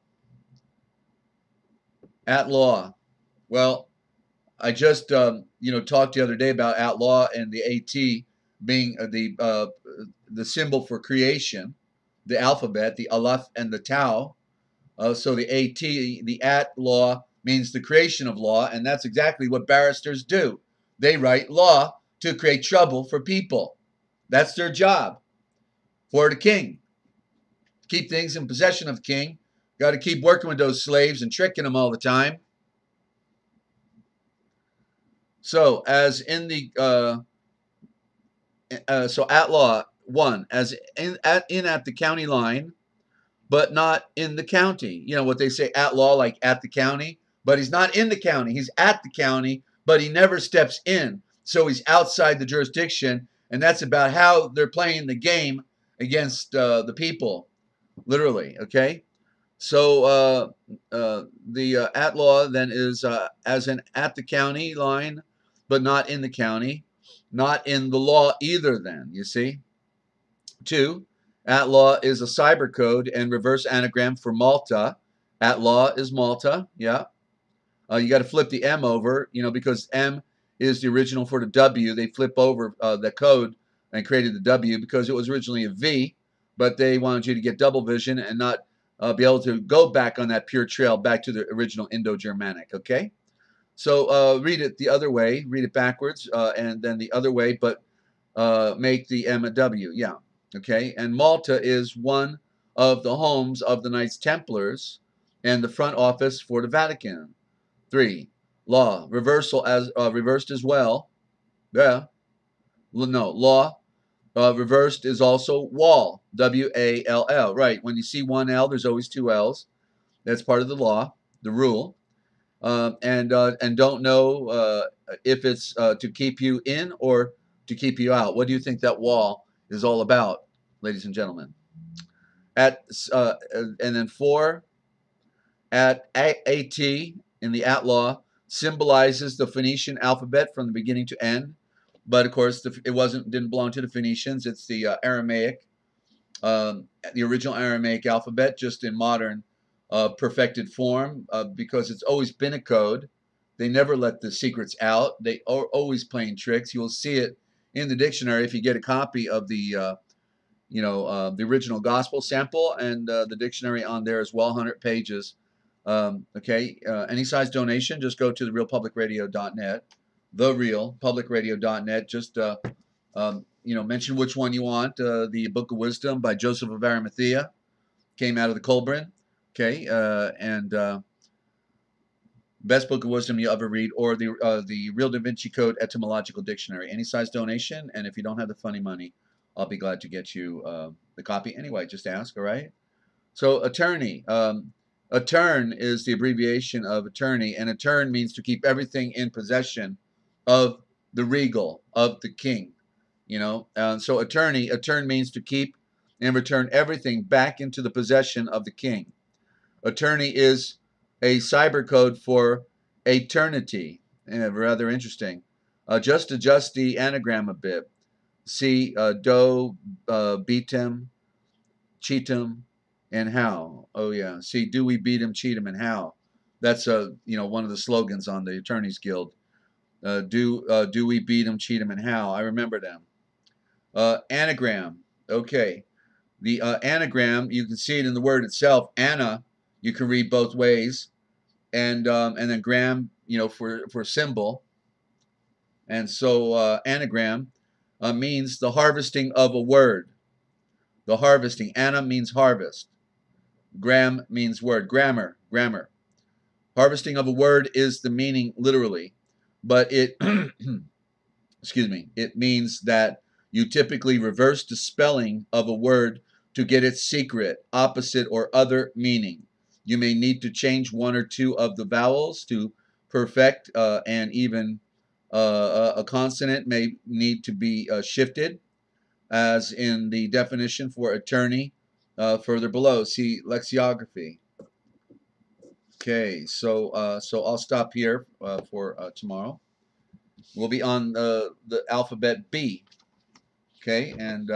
At law. Well, I just talked the other day about at law and the AT being the symbol for creation, the alphabet, the aleph and the tau. So the AT, the at law, means the creation of law, and that's exactly what barristers do. They write law to create trouble for people. That's their job for the king. Keep things in possession of the king. Got to keep working with those slaves and tricking them all the time. So as in the so at law, one, as in at the county line, but not in the county. You know what they say, at law, like at the county, but he's not in the county. He's at the county, but he never steps in. So he's outside the jurisdiction, and that's about how they're playing the game against the people, literally. Okay. So the at law then is as in at the county line, but not in the county, not in the law either. Then you see. Two, at law is a cyber code and reverse anagram for Malta. At law is Malta. Yeah. You got to flip the M over, because M is the original for the W. They flip over the code and created the W because it was originally a V, but they wanted you to get double vision and not be able to go back on that pure trail back to the original Indo-Germanic. Okay. So read it the other way, read it backwards, and then the other way, but make the M a W. Yeah. Okay. And Malta is one of the homes of the Knights Templars and the front office for the Vatican. 3, law, reversal as reversed as well. Yeah. No, law reversed is also wall. W-A-L-L. Right. When you see one L, there's always two L's. That's part of the law, the rule. And don't know if it's to keep you in or to keep you out. What do you think that wall is all about, ladies and gentlemen? And then 4, at A-18 in the at law symbolizes the Phoenician alphabet from the beginning to end, but of course it didn't belong to the Phoenicians. It's the Aramaic, the original Aramaic alphabet, just in modern perfected form, because it's always been a code. They never let the secrets out. They are always playing tricks. You'll see it in the dictionary if you get a copy of the the original gospel sample, and the dictionary on there as well, 100 pages. Okay, any size donation, just go to therealpublicradio.net, therealpublicradio.net. Just mention which one you want. The Book of Wisdom by Joseph of Arimathea came out of the Colburn. Okay, and best book of wisdom you ever read, or the Real Da Vinci Code Etymological Dictionary. Any size donation, and if you don't have the funny money, I'll be glad to get you the copy. Anyway, just ask. All right. So attorney. Attorn is the abbreviation of attorney, and attorn means to keep everything in possession of the regal, of the king. So attorn means to keep and return everything back into the possession of the king. Attorney is a cyber code for eternity. Rather interesting. Just adjust the anagram a bit. See do, beatem, cheatem, and how. Oh yeah. See, do we beat him, cheat him, and how? That's one of the slogans on the Attorneys Guild. Do we beat him, cheat him, and how? I remember them. Anagram. Okay. The anagram, you can see it in the word itself. Anna, you can read both ways, and then gram, for symbol. And so anagram means the harvesting of a word. the harvesting. Anna means harvest. Gram means word. Grammar. Harvesting of a word is the meaning literally, but it, excuse me, it means that you typically reverse the spelling of a word to get its secret, opposite, or other meaning. You may need to change one or two of the vowels to perfect, and even a consonant may need to be shifted, as in the definition for attorney further below. See lexicography. Okay, so I'll stop here for tomorrow. We'll be on the alphabet B. Okay, and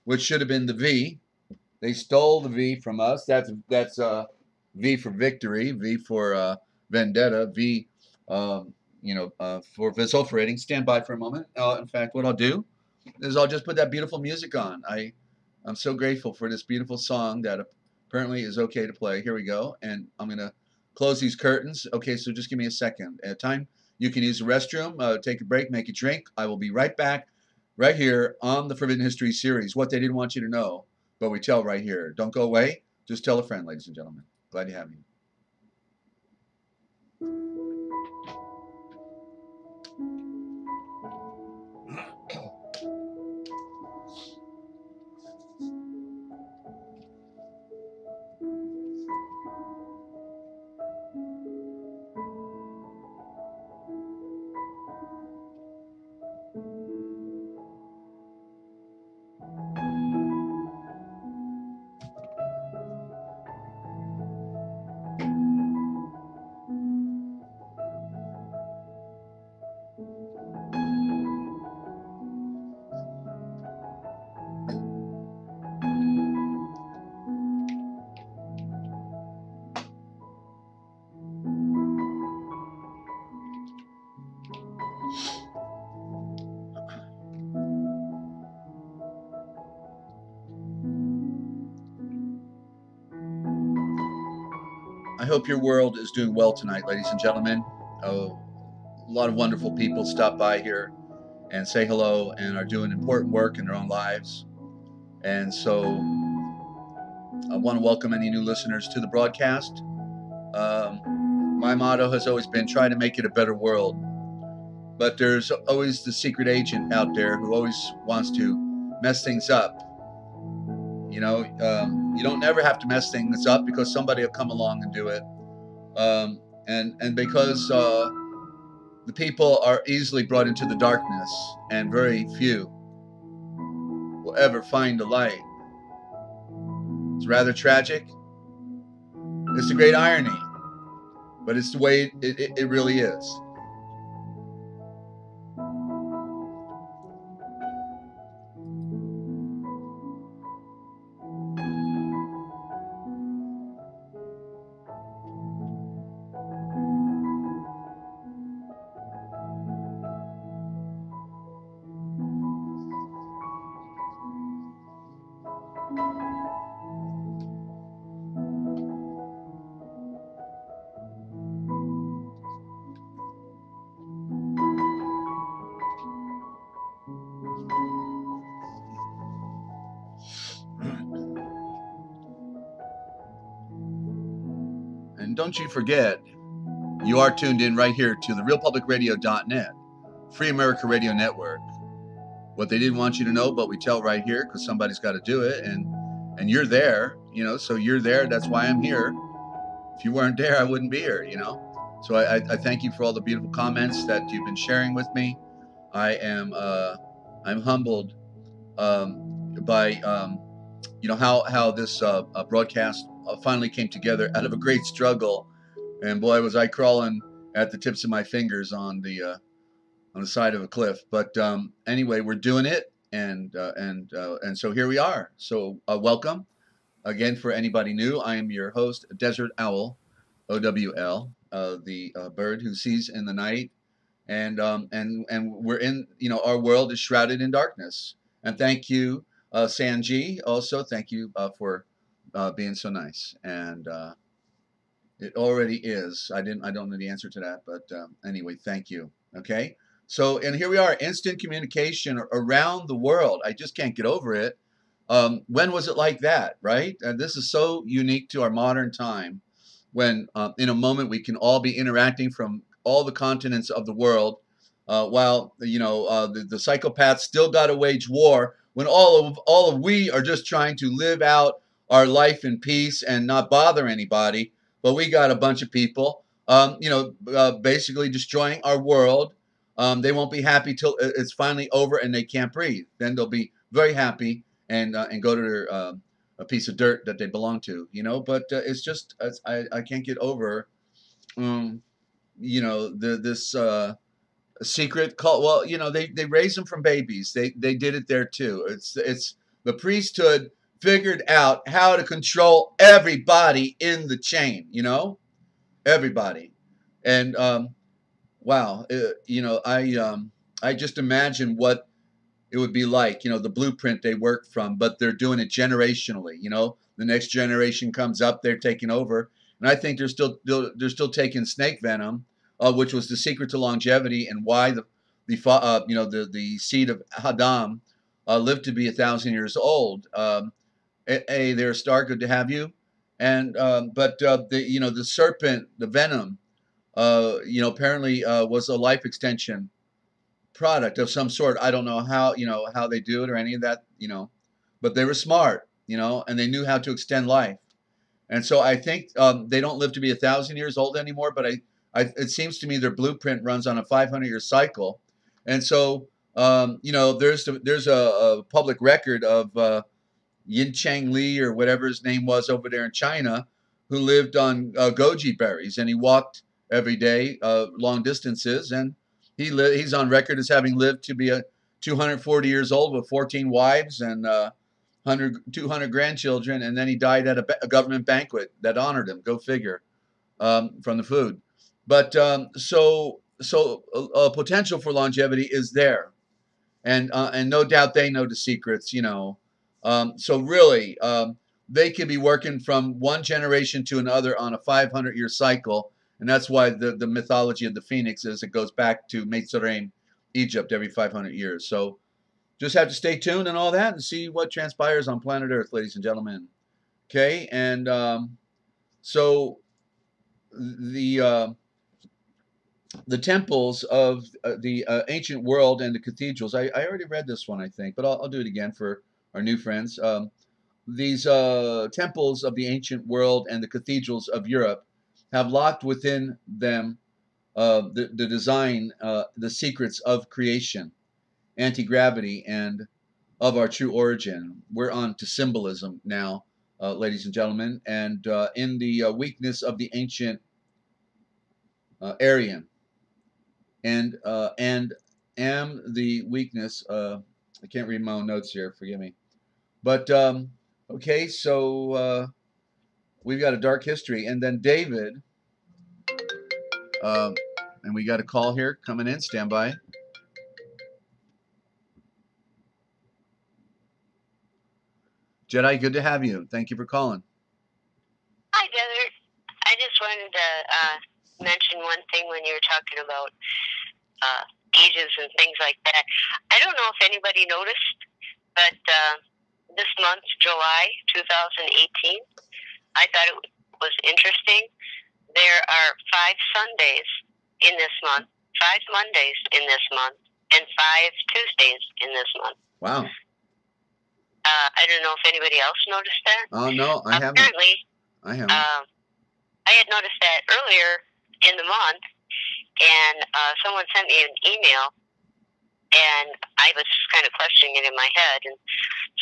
which should have been the V. They stole the V from us. That's V for victory, V for vendetta, V, for vociferating. Stand by for a moment. In fact, what I'll do is I'll just put that beautiful music on. I'm so grateful for this beautiful song that apparently is okay to play. Here we go, and I'm gonna close these curtains. Okay, so just give me a second. At a time you can use the restroom, take a break, make a drink. I will be right back, right here on the Forbidden History series. What they didn't want you to know, but we tell right here. Don't go away. Just tell a friend, ladies and gentlemen. Glad to have you. I hope your world is doing well tonight, ladies and gentlemen. A lot of wonderful people stop by here and say hello and are doing important work in their own lives. And so I want to welcome any new listeners to the broadcast. My motto has always been try to make it a better world. But there's always the secret agent out there who always wants to mess things up. You don't never have to mess things up because somebody will come along and do it. And because the people are easily brought into the darkness and very few will ever find the light. It's rather tragic. It's a great irony, but it's the way it really is. And don't you forget, you are tuned in right here to the realpublicradio.net, Free America Radio Network. What they didn't want you to know, but we tell right here because somebody's got to do it, and you're there, so you're there. That's why I'm here. If you weren't there, I wouldn't be here, So I thank you for all the beautiful comments that you've been sharing with me. I'm humbled by how this broadcast finally came together out of a great struggle, and boy was I crawling at the tips of my fingers on the side of a cliff. But anyway, we're doing it, and so here we are. So welcome again for anybody new. I am your host, Desert Owl, OWL, the bird who sees in the night, and we're in, our world is shrouded in darkness. And thank you, Sanji. Also, thank you for being so nice. And it already is. I don't know the answer to that, but anyway, thank you. Okay. So, and here we are, instant communication around the world. I just can't get over it. When was it like that, right? And this is so unique to our modern time when in a moment we can all be interacting from all the continents of the world while the psychopaths still got to wage war when all of we are just trying to live out our life in peace and not bother anybody. But we got a bunch of people basically destroying our world. They won't be happy till it's finally over and they can't breathe. Then they'll be very happy and go to their a piece of dirt that they belong to, But it's just I can't get over, this secret cult. Well, they raised them from babies. They did it there too. It's the priesthood figured out how to control everybody in the chain. Everybody, and wow, I just imagine what it would be like, the blueprint they work from, but they're doing it generationally. The next generation comes up, they're taking over, and I think they're still taking snake venom, which was the secret to longevity and why the seed of Adam lived to be 1,000 years old. Hey, there, Star, good to have you. And but the serpent, the venom, apparently was a life extension product of some sort. I don't know how they do it or any of that, but they were smart, and they knew how to extend life. And so I think they don't live to be 1,000 years old anymore. But it seems to me their blueprint runs on a 500-year cycle. And so there's a public record of Yin Chang Li or whatever his name was over there in China, who lived on goji berries, and he walked every day long distances, and he's on record as having lived to be 240 years old with 14 wives and 200 grandchildren, and then he died at a government banquet that honored him. Go figure, from the food. But so potential for longevity is there, and no doubt they know the secrets. So really, they could be working from one generation to another on a 500-year cycle. And that's why the mythology of the phoenix is it goes back to Mitzrayim, Egypt, every 500 years. So just have to stay tuned and all that and see what transpires on planet Earth, ladies and gentlemen. Okay, and so the temples of the ancient world and the cathedrals. I already read this one, I think, but I'll do it again for our new friends. These temples of the ancient world and the cathedrals of Europe have locked within them the design, the secrets of creation, anti-gravity, and of our true origin. We're on to symbolism now, ladies and gentlemen, and in the weakness of the ancient Aryan, and am the weakness. I can't read my own notes here. Forgive me. But okay, so we've got a dark history, and then David. And we got a call here coming in. Stand by. Jedi, good to have you. Thank you for calling. Hi, Desert. I just wanted to mention one thing when you were talking about ages and things like that. I don't know if anybody noticed, but this month, July 2018, I thought it was interesting. There are 5 Sundays in this month, 5 Mondays in this month, and 5 Tuesdays in this month. Wow. I don't know if anybody else noticed that. Oh, no, I haven't. Apparently, I haven't. I had noticed that earlier in the month, and someone sent me an email, and I was kind of questioning it in my head, and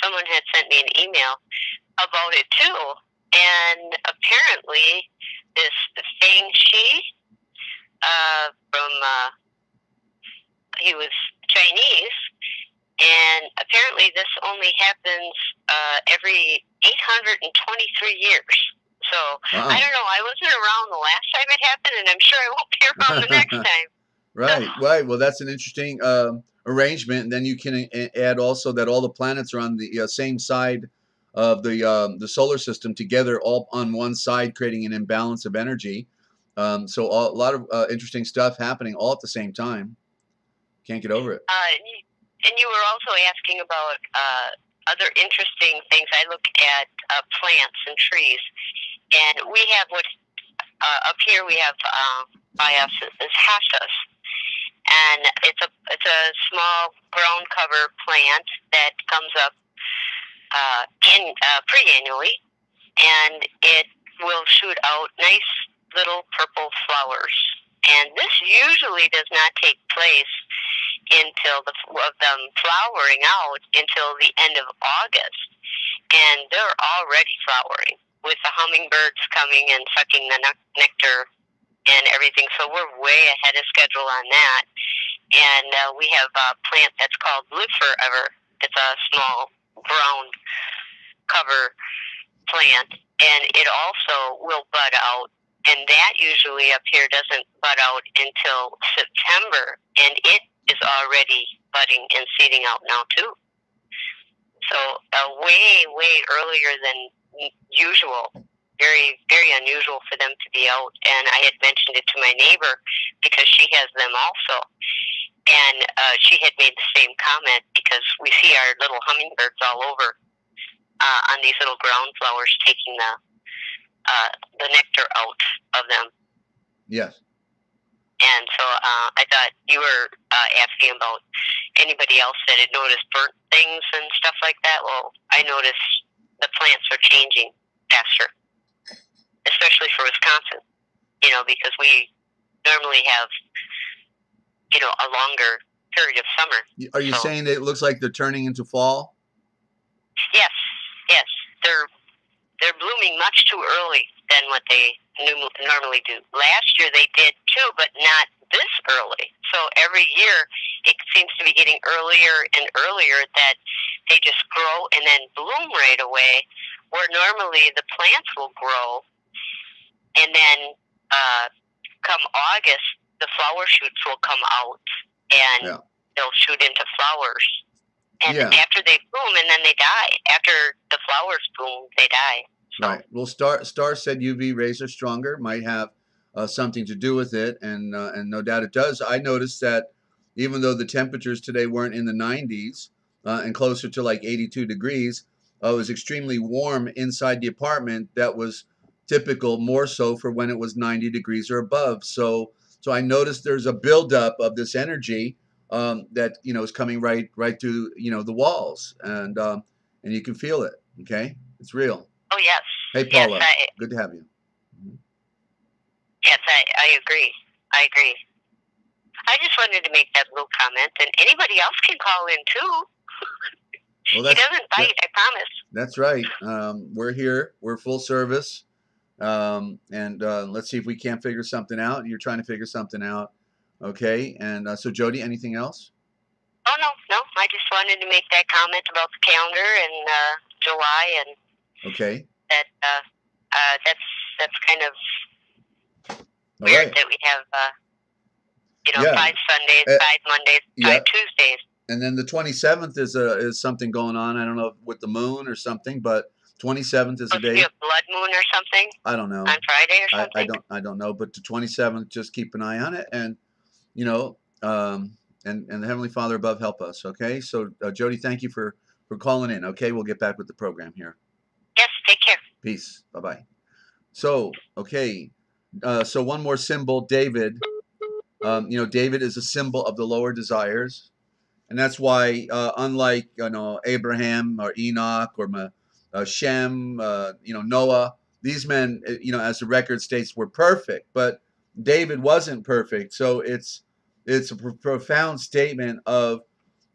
someone had sent me an email about it too. And apparently, this Feng Shi he was Chinese, and apparently this only happens every 823 years. So, wow. I don't know, I wasn't around the last time it happened, and I'm sure I won't be around the next time. Right, right. Well, that's an interesting arrangement. And then you can add also that all the planets are on the same side of the solar system together, all on one side, creating an imbalance of energy. So a lot of interesting stuff happening all at the same time. Can't get over it. And you were also asking about other interesting things, I look at plants and trees, and we have what up here we have by us is hashas, and it's a small ground cover plant that comes up in pre-annually, and it will shoot out nice little purple flowers. And this usually does not take place until of them flowering out until the end of August, and they're already flowering with the hummingbirds coming and sucking the nectar and everything. So we're way ahead of schedule on that. And we have a plant that's called Live Forever. It's a small ground cover plant, and it also will bud out. And that usually up here doesn't bud out until September, and it is already budding and seeding out now too. So way, way earlier than usual. Very, very unusual for them to be out. And I had mentioned it to my neighbor because she has them also. And she had made the same comment because we see our little hummingbirds all over on these little ground flowers taking the nectar out of them. Yes. And so I thought you were asking about anybody else that had noticed burnt things and stuff like that. Well, I noticed the plants are changing faster, especially for Wisconsin, because we normally have, a longer period of summer. Are you saying that it looks like they're turning into fall? Yes, yes. They're blooming much too early than what they normally do. Last year they did too, but not this early. So every year it seems to be getting earlier and earlier that they just grow and then bloom right away, where normally the plants will grow and then come August the flower shoots will come out and they'll shoot into flowers. And after they bloom, and then they die. After the flowers bloom, they die. So. Right. Well, Star said UV rays are stronger, might have something to do with it, and no doubt it does. I noticed that even though the temperatures today weren't in the 90s and closer to like 82 degrees, it was extremely warm inside the apartment. That was typical, more so for when it was 90 degrees or above. So I noticed there's a buildup of this energy that is coming right through the walls, and you can feel it. Okay, it's real. Oh yes. Hey Paula, good to have you. Mm-hmm. Yes, I agree. I agree. I just wanted to make that little comment, and anybody else can call in too. Well, he doesn't bite, I promise. That's right. We're here. We're full service, and let's see if we can't figure something out. You're trying to figure something out. Okay, and so Jody, anything else? Oh, no. I just wanted to make that comment about the calendar and July, and okay, that's kind of weird that we have 5 Sundays, 5 Mondays, 5 Tuesdays. And then the 27th is something going on. I don't know with the moon or something, but 27th is a day. A blood moon or something. I don't know. On Friday or something. I don't know, but the 27th, just keep an eye on it, and and the Heavenly Father above help us. Okay, so Jody, thank you for calling in. Okay, we'll get back with the program here. Yes, take care. Peace. Bye bye. So okay, so one more symbol, David. David is a symbol of the lower desires, and that's why unlike Abraham or Enoch or Shem, Noah, these men, as the record states, were perfect, but David wasn't perfect. So it's a profound statement of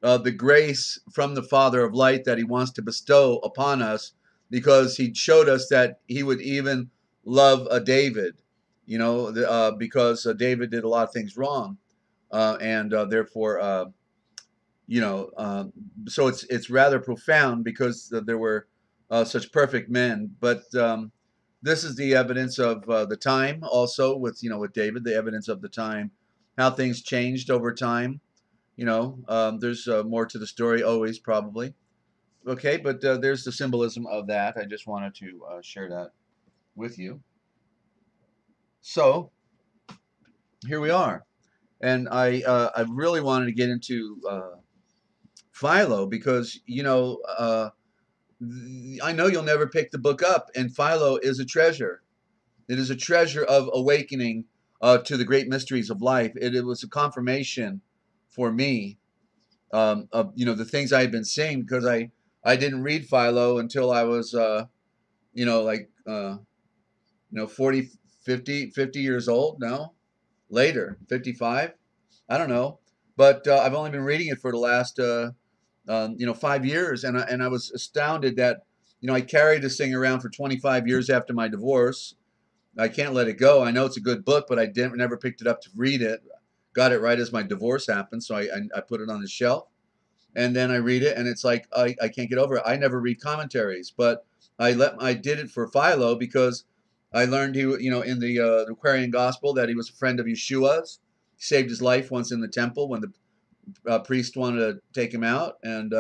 the grace from the Father of Light that he wants to bestow upon us, because he showed us that he would even love David, because David did a lot of things wrong, and therefore, so it's rather profound because there were such perfect men. But this is the evidence of the time, also with David, the evidence of the time, how things changed over time. There's more to the story always, probably. Okay, but there's the symbolism of that. I just wanted to share that with you. So here we are, and I really wanted to get into Philo because I know you'll never pick the book up, and Philo is a treasure. It is a treasure of awakening to the great mysteries of life. It was a confirmation for me of the things I had been seeing, because I didn't read Philo until I was like 40, 50 years old. No, later, 55. I don't know, but I've only been reading it for the last 5 years, and I was astounded that I carried this thing around for 25 years after my divorce. I can't let it go. I know it's a good book, but I never picked it up to read it. Got it right as my divorce happened, so I put it on the shelf, and then I read it, and it's like I can't get over it. I never read commentaries, but I did it for Philo because I learned in the Aquarian Gospel that he was a friend of Yeshua's. He saved his life once in the temple when the priest wanted to take him out, and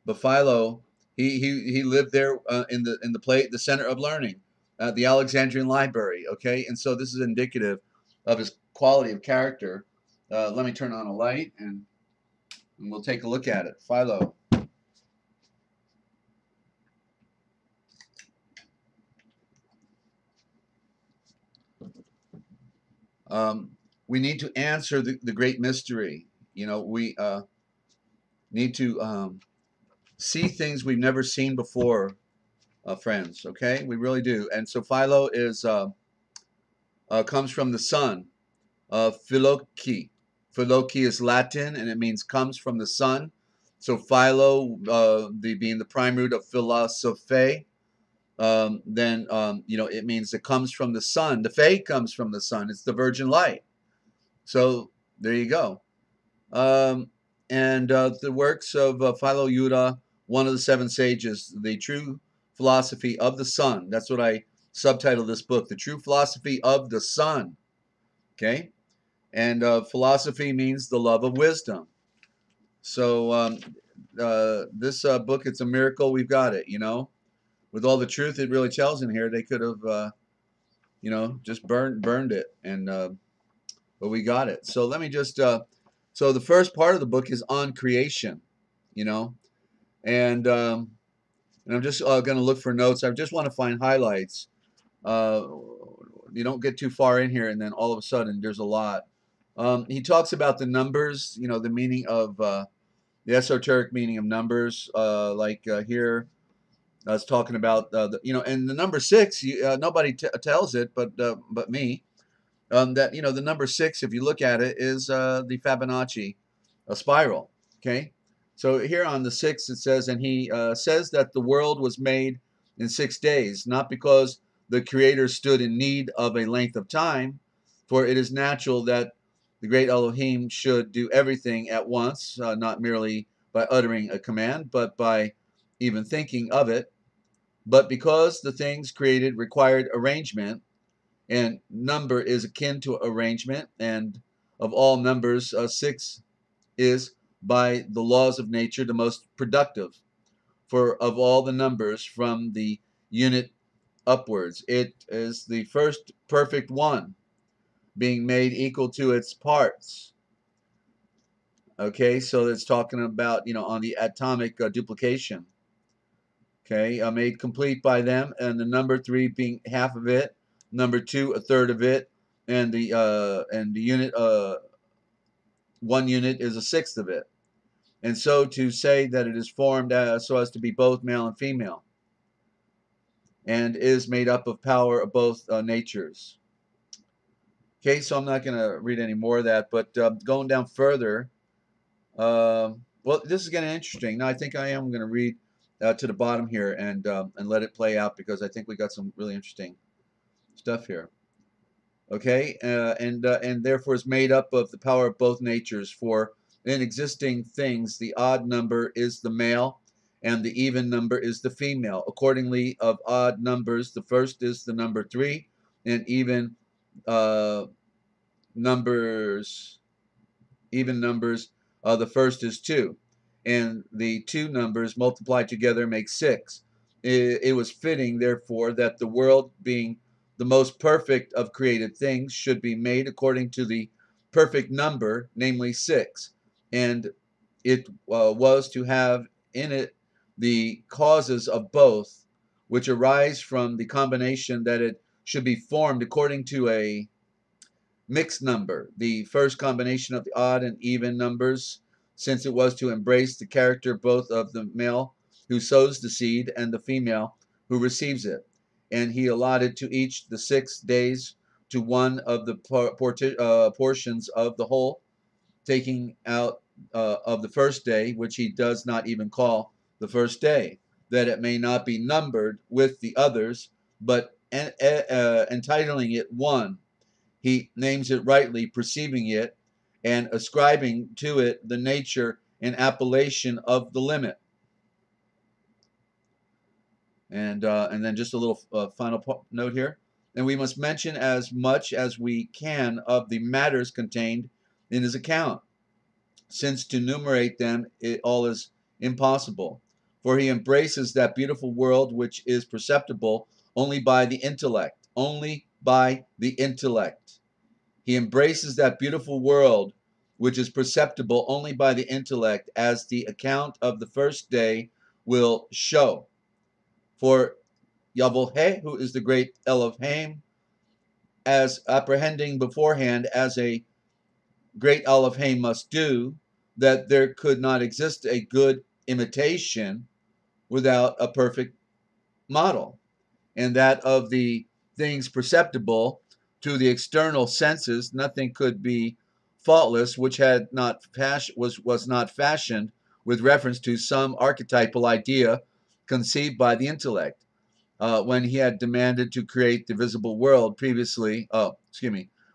but Philo, he lived there in the center of learning, the Alexandrian Library. Okay, and so this is indicative of his quality of character. Let me turn on a light, and we'll take a look at it. Philo. We need to answer the great mystery. We need to see things we've never seen before, friends. Okay, we really do. And so Philo comes from the sun. Philoki. Philoki is Latin, and it means comes from the sun. So philo, being the prime root of philosophe, then it means it comes from the sun. The Fe comes from the sun. It's the virgin light. So there you go. And the works of Philo Yuda, one of the seven sages, the true philosophy of the sun. That's what I subtitled this book, The True Philosophy of the Sun. Okay? And philosophy means the love of wisdom. So this book, it's a miracle we've got it, with all the truth it really tells in here. They could have, just burned it, and but we got it. So let me just, so the first part of the book is on creation, and I'm just going to look for notes. I just want to find highlights. You don't get too far in here, and then all of a sudden there's a lot. He talks about the numbers, the meaning of the esoteric meaning of numbers. Here, I was talking about and the number six. Nobody tells it, but me. That the number six, if you look at it, is the Fibonacci spiral. Okay, so here on the six it says, and he says that the world was made in 6 days, not because the Creator stood in need of a length of time, for it is natural that the great Elohim should do everything at once, not merely by uttering a command, but by even thinking of it. But because the things created required arrangement, and number is akin to arrangement, and of all numbers, 6 is, by the laws of nature, the most productive. For of all the numbers from the unit upwards, it is the first perfect one, being made equal to its parts. Okay, so it's talking about, on the atomic duplication. Okay, made complete by them, and the number 3 being half of it, number 2 a third of it, and the unit 1 unit is a sixth of it. And so to say that it is formed so as to be both male and female, and is made up of power of both natures. Okay, so I'm not going to read any more of that, but going down further, well, this is getting interesting. Now, I think I am going to read to the bottom here and let it play out, because I think we got some really interesting stuff here. Okay, and therefore is made up of the power of both natures. For in existing things, the odd number is the male, and the even number is the female. Accordingly, of odd numbers, the first is the number 3, and even numbers, the first is 2, and the 2 numbers multiplied together make 6. It was fitting, therefore, that the world, being the most perfect of created things, should be made according to the perfect number, namely 6, and it was to have in it the causes of both, which arise from the combination that it should be formed according to a mixed number, the first combination of the odd and even numbers, since it was to embrace the character both of the male who sows the seed and the female who receives it. And he allotted to each the 6 days to one of the portions of the whole, taking out of the first day, which he does not even call the first day, that it may not be numbered with the others, but entitling it one. He names it rightly, perceiving it, and ascribing to it the nature and appellation of the limit. And then just a little final note here. And we must mention as much as we can of the matters contained in his account, since to enumerate them all is impossible. For he embraces that beautiful world which is perceptible only by the intellect, only by the intellect. He embraces that beautiful world which is perceptible only by the intellect, as the account of the first day will show. For Yavohe, who is the great Elohim, as apprehending beforehand as a great Elohim must do, that there could not exist a good imitation without a perfect model, and that of the things perceptible to the external senses, nothing could be faultless which had not was not fashioned with reference to some archetypal idea conceived by the intellect. When he had demanded to create the visible world previously,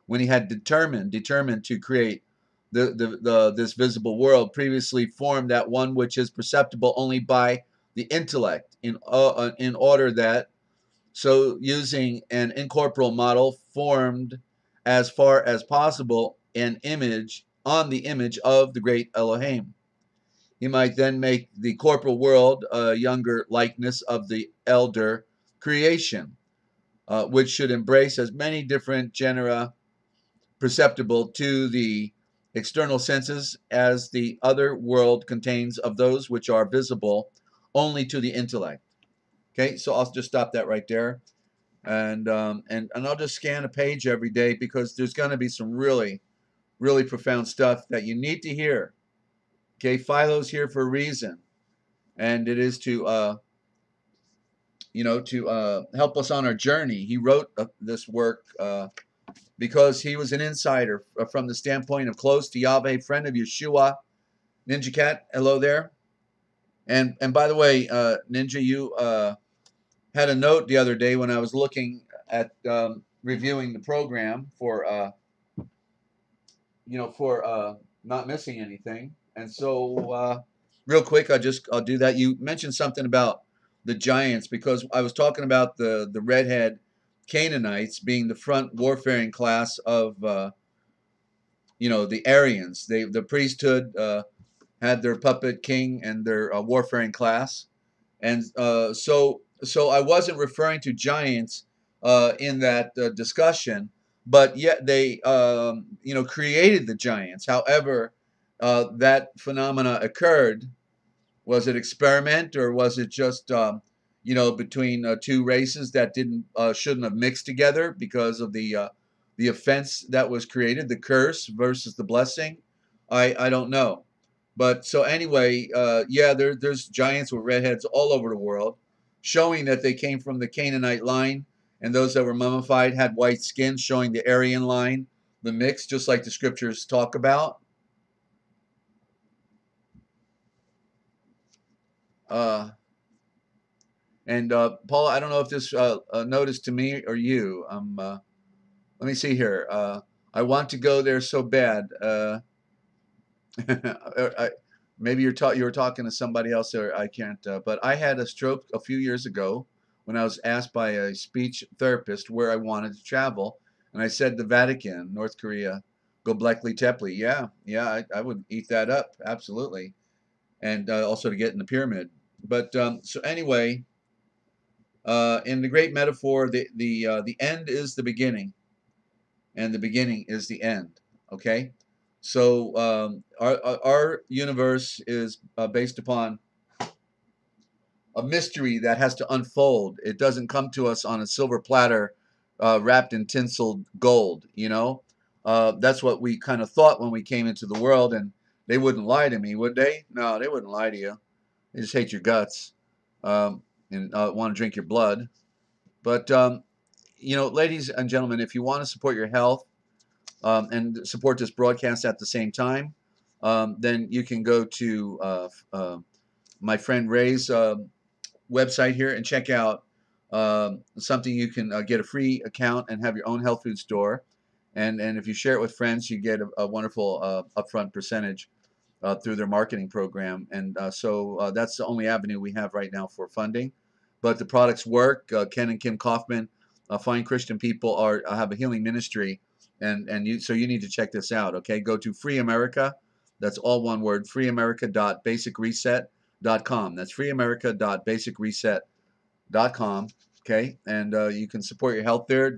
when he had determined to create this visible world, previously formed that one which is perceptible only by the intellect, in order that, so using an incorporeal model, formed as far as possible an image on the image of the great Elohim. He might then make the corporal world a younger likeness of the elder creation, which should embrace as many different genera perceptible to the external senses as the other world contains of those which are visible only to the intellect. Okay, so I'll just stop that right there, and I'll just scan a page every day, because there's going to be some really, really profound stuff that you need to hear. Okay, Philo's here for a reason, and it is to help us on our journey. He wrote this work because he was an insider from the standpoint of close to Yahweh, friend of Yeshua. Ninja Cat, hello there. And by the way, Ninja, you had a note the other day when I was looking at reviewing the program for not missing anything. And so real quick, I'll do that. You mentioned something about the giants, because I was talking about the redhead Canaanites being the front warfaring class of the Aryans. The priesthood had their puppet king and their warfaring class, and so I wasn't referring to giants in that discussion, but yet they created the giants. However, that phenomena occurred. Was it experiment, or was it just between two races that shouldn't have mixed together because of the offense that was created, the curse versus the blessing? I don't know. But so anyway, there's giants with redheads all over the world, showing that they came from the Canaanite line, and those that were mummified had white skin, showing the Aryan line, the mix, just like the scriptures talk about. And Paula, I don't know if this note is to me or you. Let me see here. I want to go there so bad. Maybe you were talking to somebody else, or I can't. But I had a stroke a few years ago when I was asked by a speech therapist where I wanted to travel, and I said the Vatican, North Korea, Göbekli Tepe. Yeah, I would eat that up, absolutely, and also to get in the pyramid. But so anyway. In the great metaphor, the end is the beginning, and the beginning is the end. Okay, so our universe is based upon a mystery that has to unfold. It doesn't come to us on a silver platter, wrapped in tinseled gold. That's what we kind of thought when we came into the world, and they wouldn't lie to me, would they? No, they wouldn't lie to you. They just hate your guts, and want to drink your blood. But ladies and gentlemen, if you want to support your health, and support this broadcast at the same time, then you can go to my friend Ray's website here and check out something. You can get a free account and have your own health food store. And if you share it with friends, you get a wonderful upfront percentage through their marketing program. And so that's the only avenue we have right now for funding. But the products work. Ken and Kim Kaufman, fine Christian people, have a healing ministry. And so you need to check this out, okay? Go to Free America. That's all one word, freeamerica.basicreset.com. That's freeamerica.basicreset.com, okay? And you can support your health there.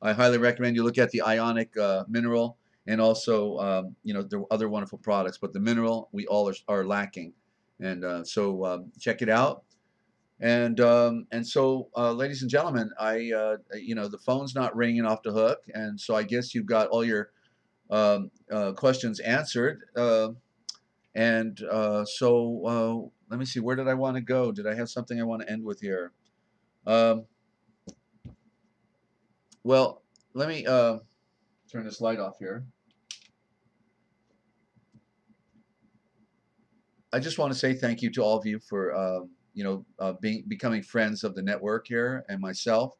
I highly recommend you look at the ionic mineral, and also, there are other wonderful products. But the mineral, we all are lacking. And so check it out. And so, ladies and gentlemen, the phone's not ringing off the hook, and so I guess you've got all your questions answered. So let me see, where did I want to go? Did I have something I want to end with here? Well, let me turn this light off here. I just want to say thank you to all of you for becoming friends of the network here, and myself.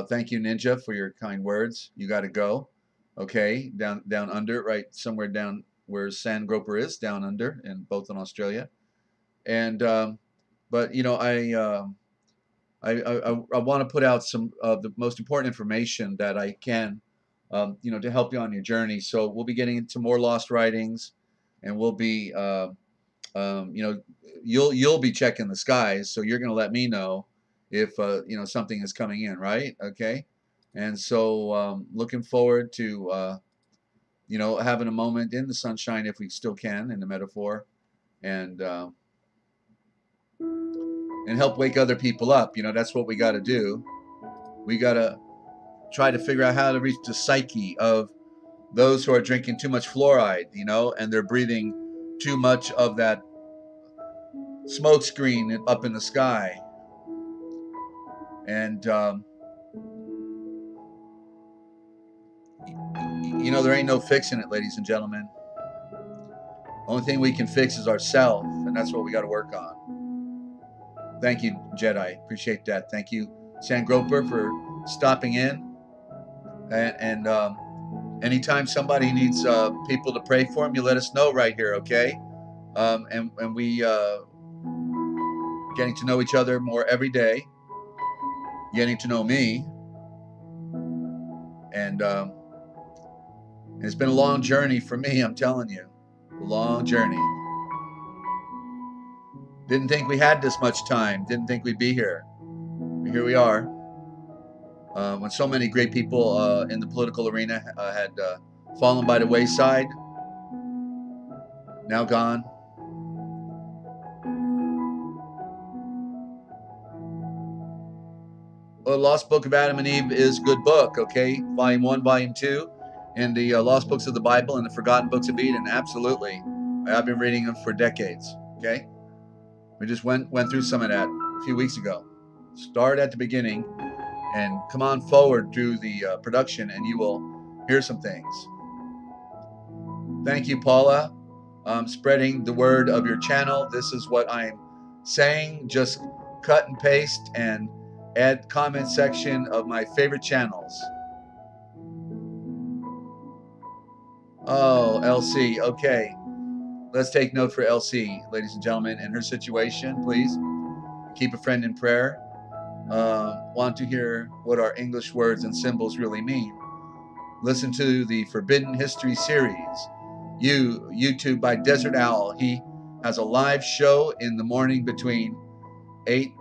Thank you, Ninja, for your kind words. You got to go, okay, down under, right somewhere down where Sand Groper is, down under, and both in Australia. And but I want to put out some of the most important information that I can, to help you on your journey. So we'll be getting into more lost writings, and we'll be you'll be checking the skies, so you're going to let me know if something is coming in, right? Okay. And so looking forward to having a moment in the sunshine, if we still can, in the metaphor, and help wake other people up. That's what we got to do. We got to try to figure out how to reach the psyche of those who are drinking too much fluoride, and they're breathing too much of that smoke screen up in the sky. And there ain't no fixing it, ladies and gentlemen. Only thing we can fix is ourselves, and that's what we got to work on. Thank you, Jedi. Appreciate that. Thank you, Sand Groper, for stopping in. And anytime somebody needs people to pray for them, you let us know right here, okay? And we getting to know each other more every day, getting to know me, and it's been a long journey for me, I'm telling you, a long journey. Didn't think we had this much time, didn't think we'd be here, but here we are. When so many great people in the political arena had fallen by the wayside, now gone. Well, the Lost Book of Adam and Eve is a good book, okay? Volume 1, Volume 2, and the Lost Books of the Bible and the Forgotten Books of Eden, absolutely. I've been reading them for decades, okay? We just went through some of that a few weeks ago. Start at the beginning and come on forward through the production, and you will hear some things. Thank you, Paula. Spreading the word of your channel. This is what I'm saying. Just cut and paste and add comment section of my favorite channels. Oh, LC. Okay. Let's take note for LC, ladies and gentlemen, and her situation, please. Keep a friend in prayer. Want to hear what our English words and symbols really mean? Listen to the Forbidden History series, YouTube by Desert Owl. He has a live show in the morning between 8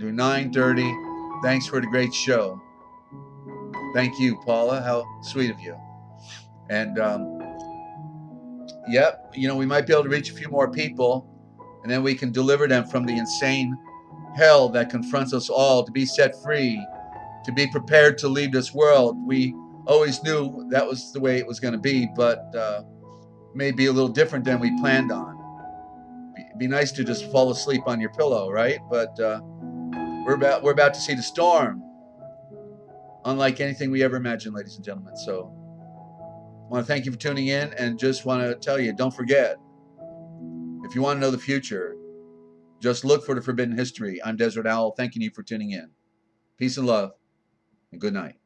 to 9:30. Thanks for the great show. Thank you, Paula. How sweet of you. And yep, we might be able to reach a few more people, and then we can deliver them from the insane hell that confronts us all, to be set free, to be prepared to leave this world. We always knew that was the way it was going to be, but maybe a little different than we planned on. Be nice to just fall asleep on your pillow, right? But we're about to see the storm, unlike anything we ever imagined, ladies and gentlemen. So I want to thank you for tuning in, and just want to tell you, don't forget, if you want to know the future, just look for the Forbidden History. I'm Desert Owl, thanking you for tuning in. Peace and love, and good night.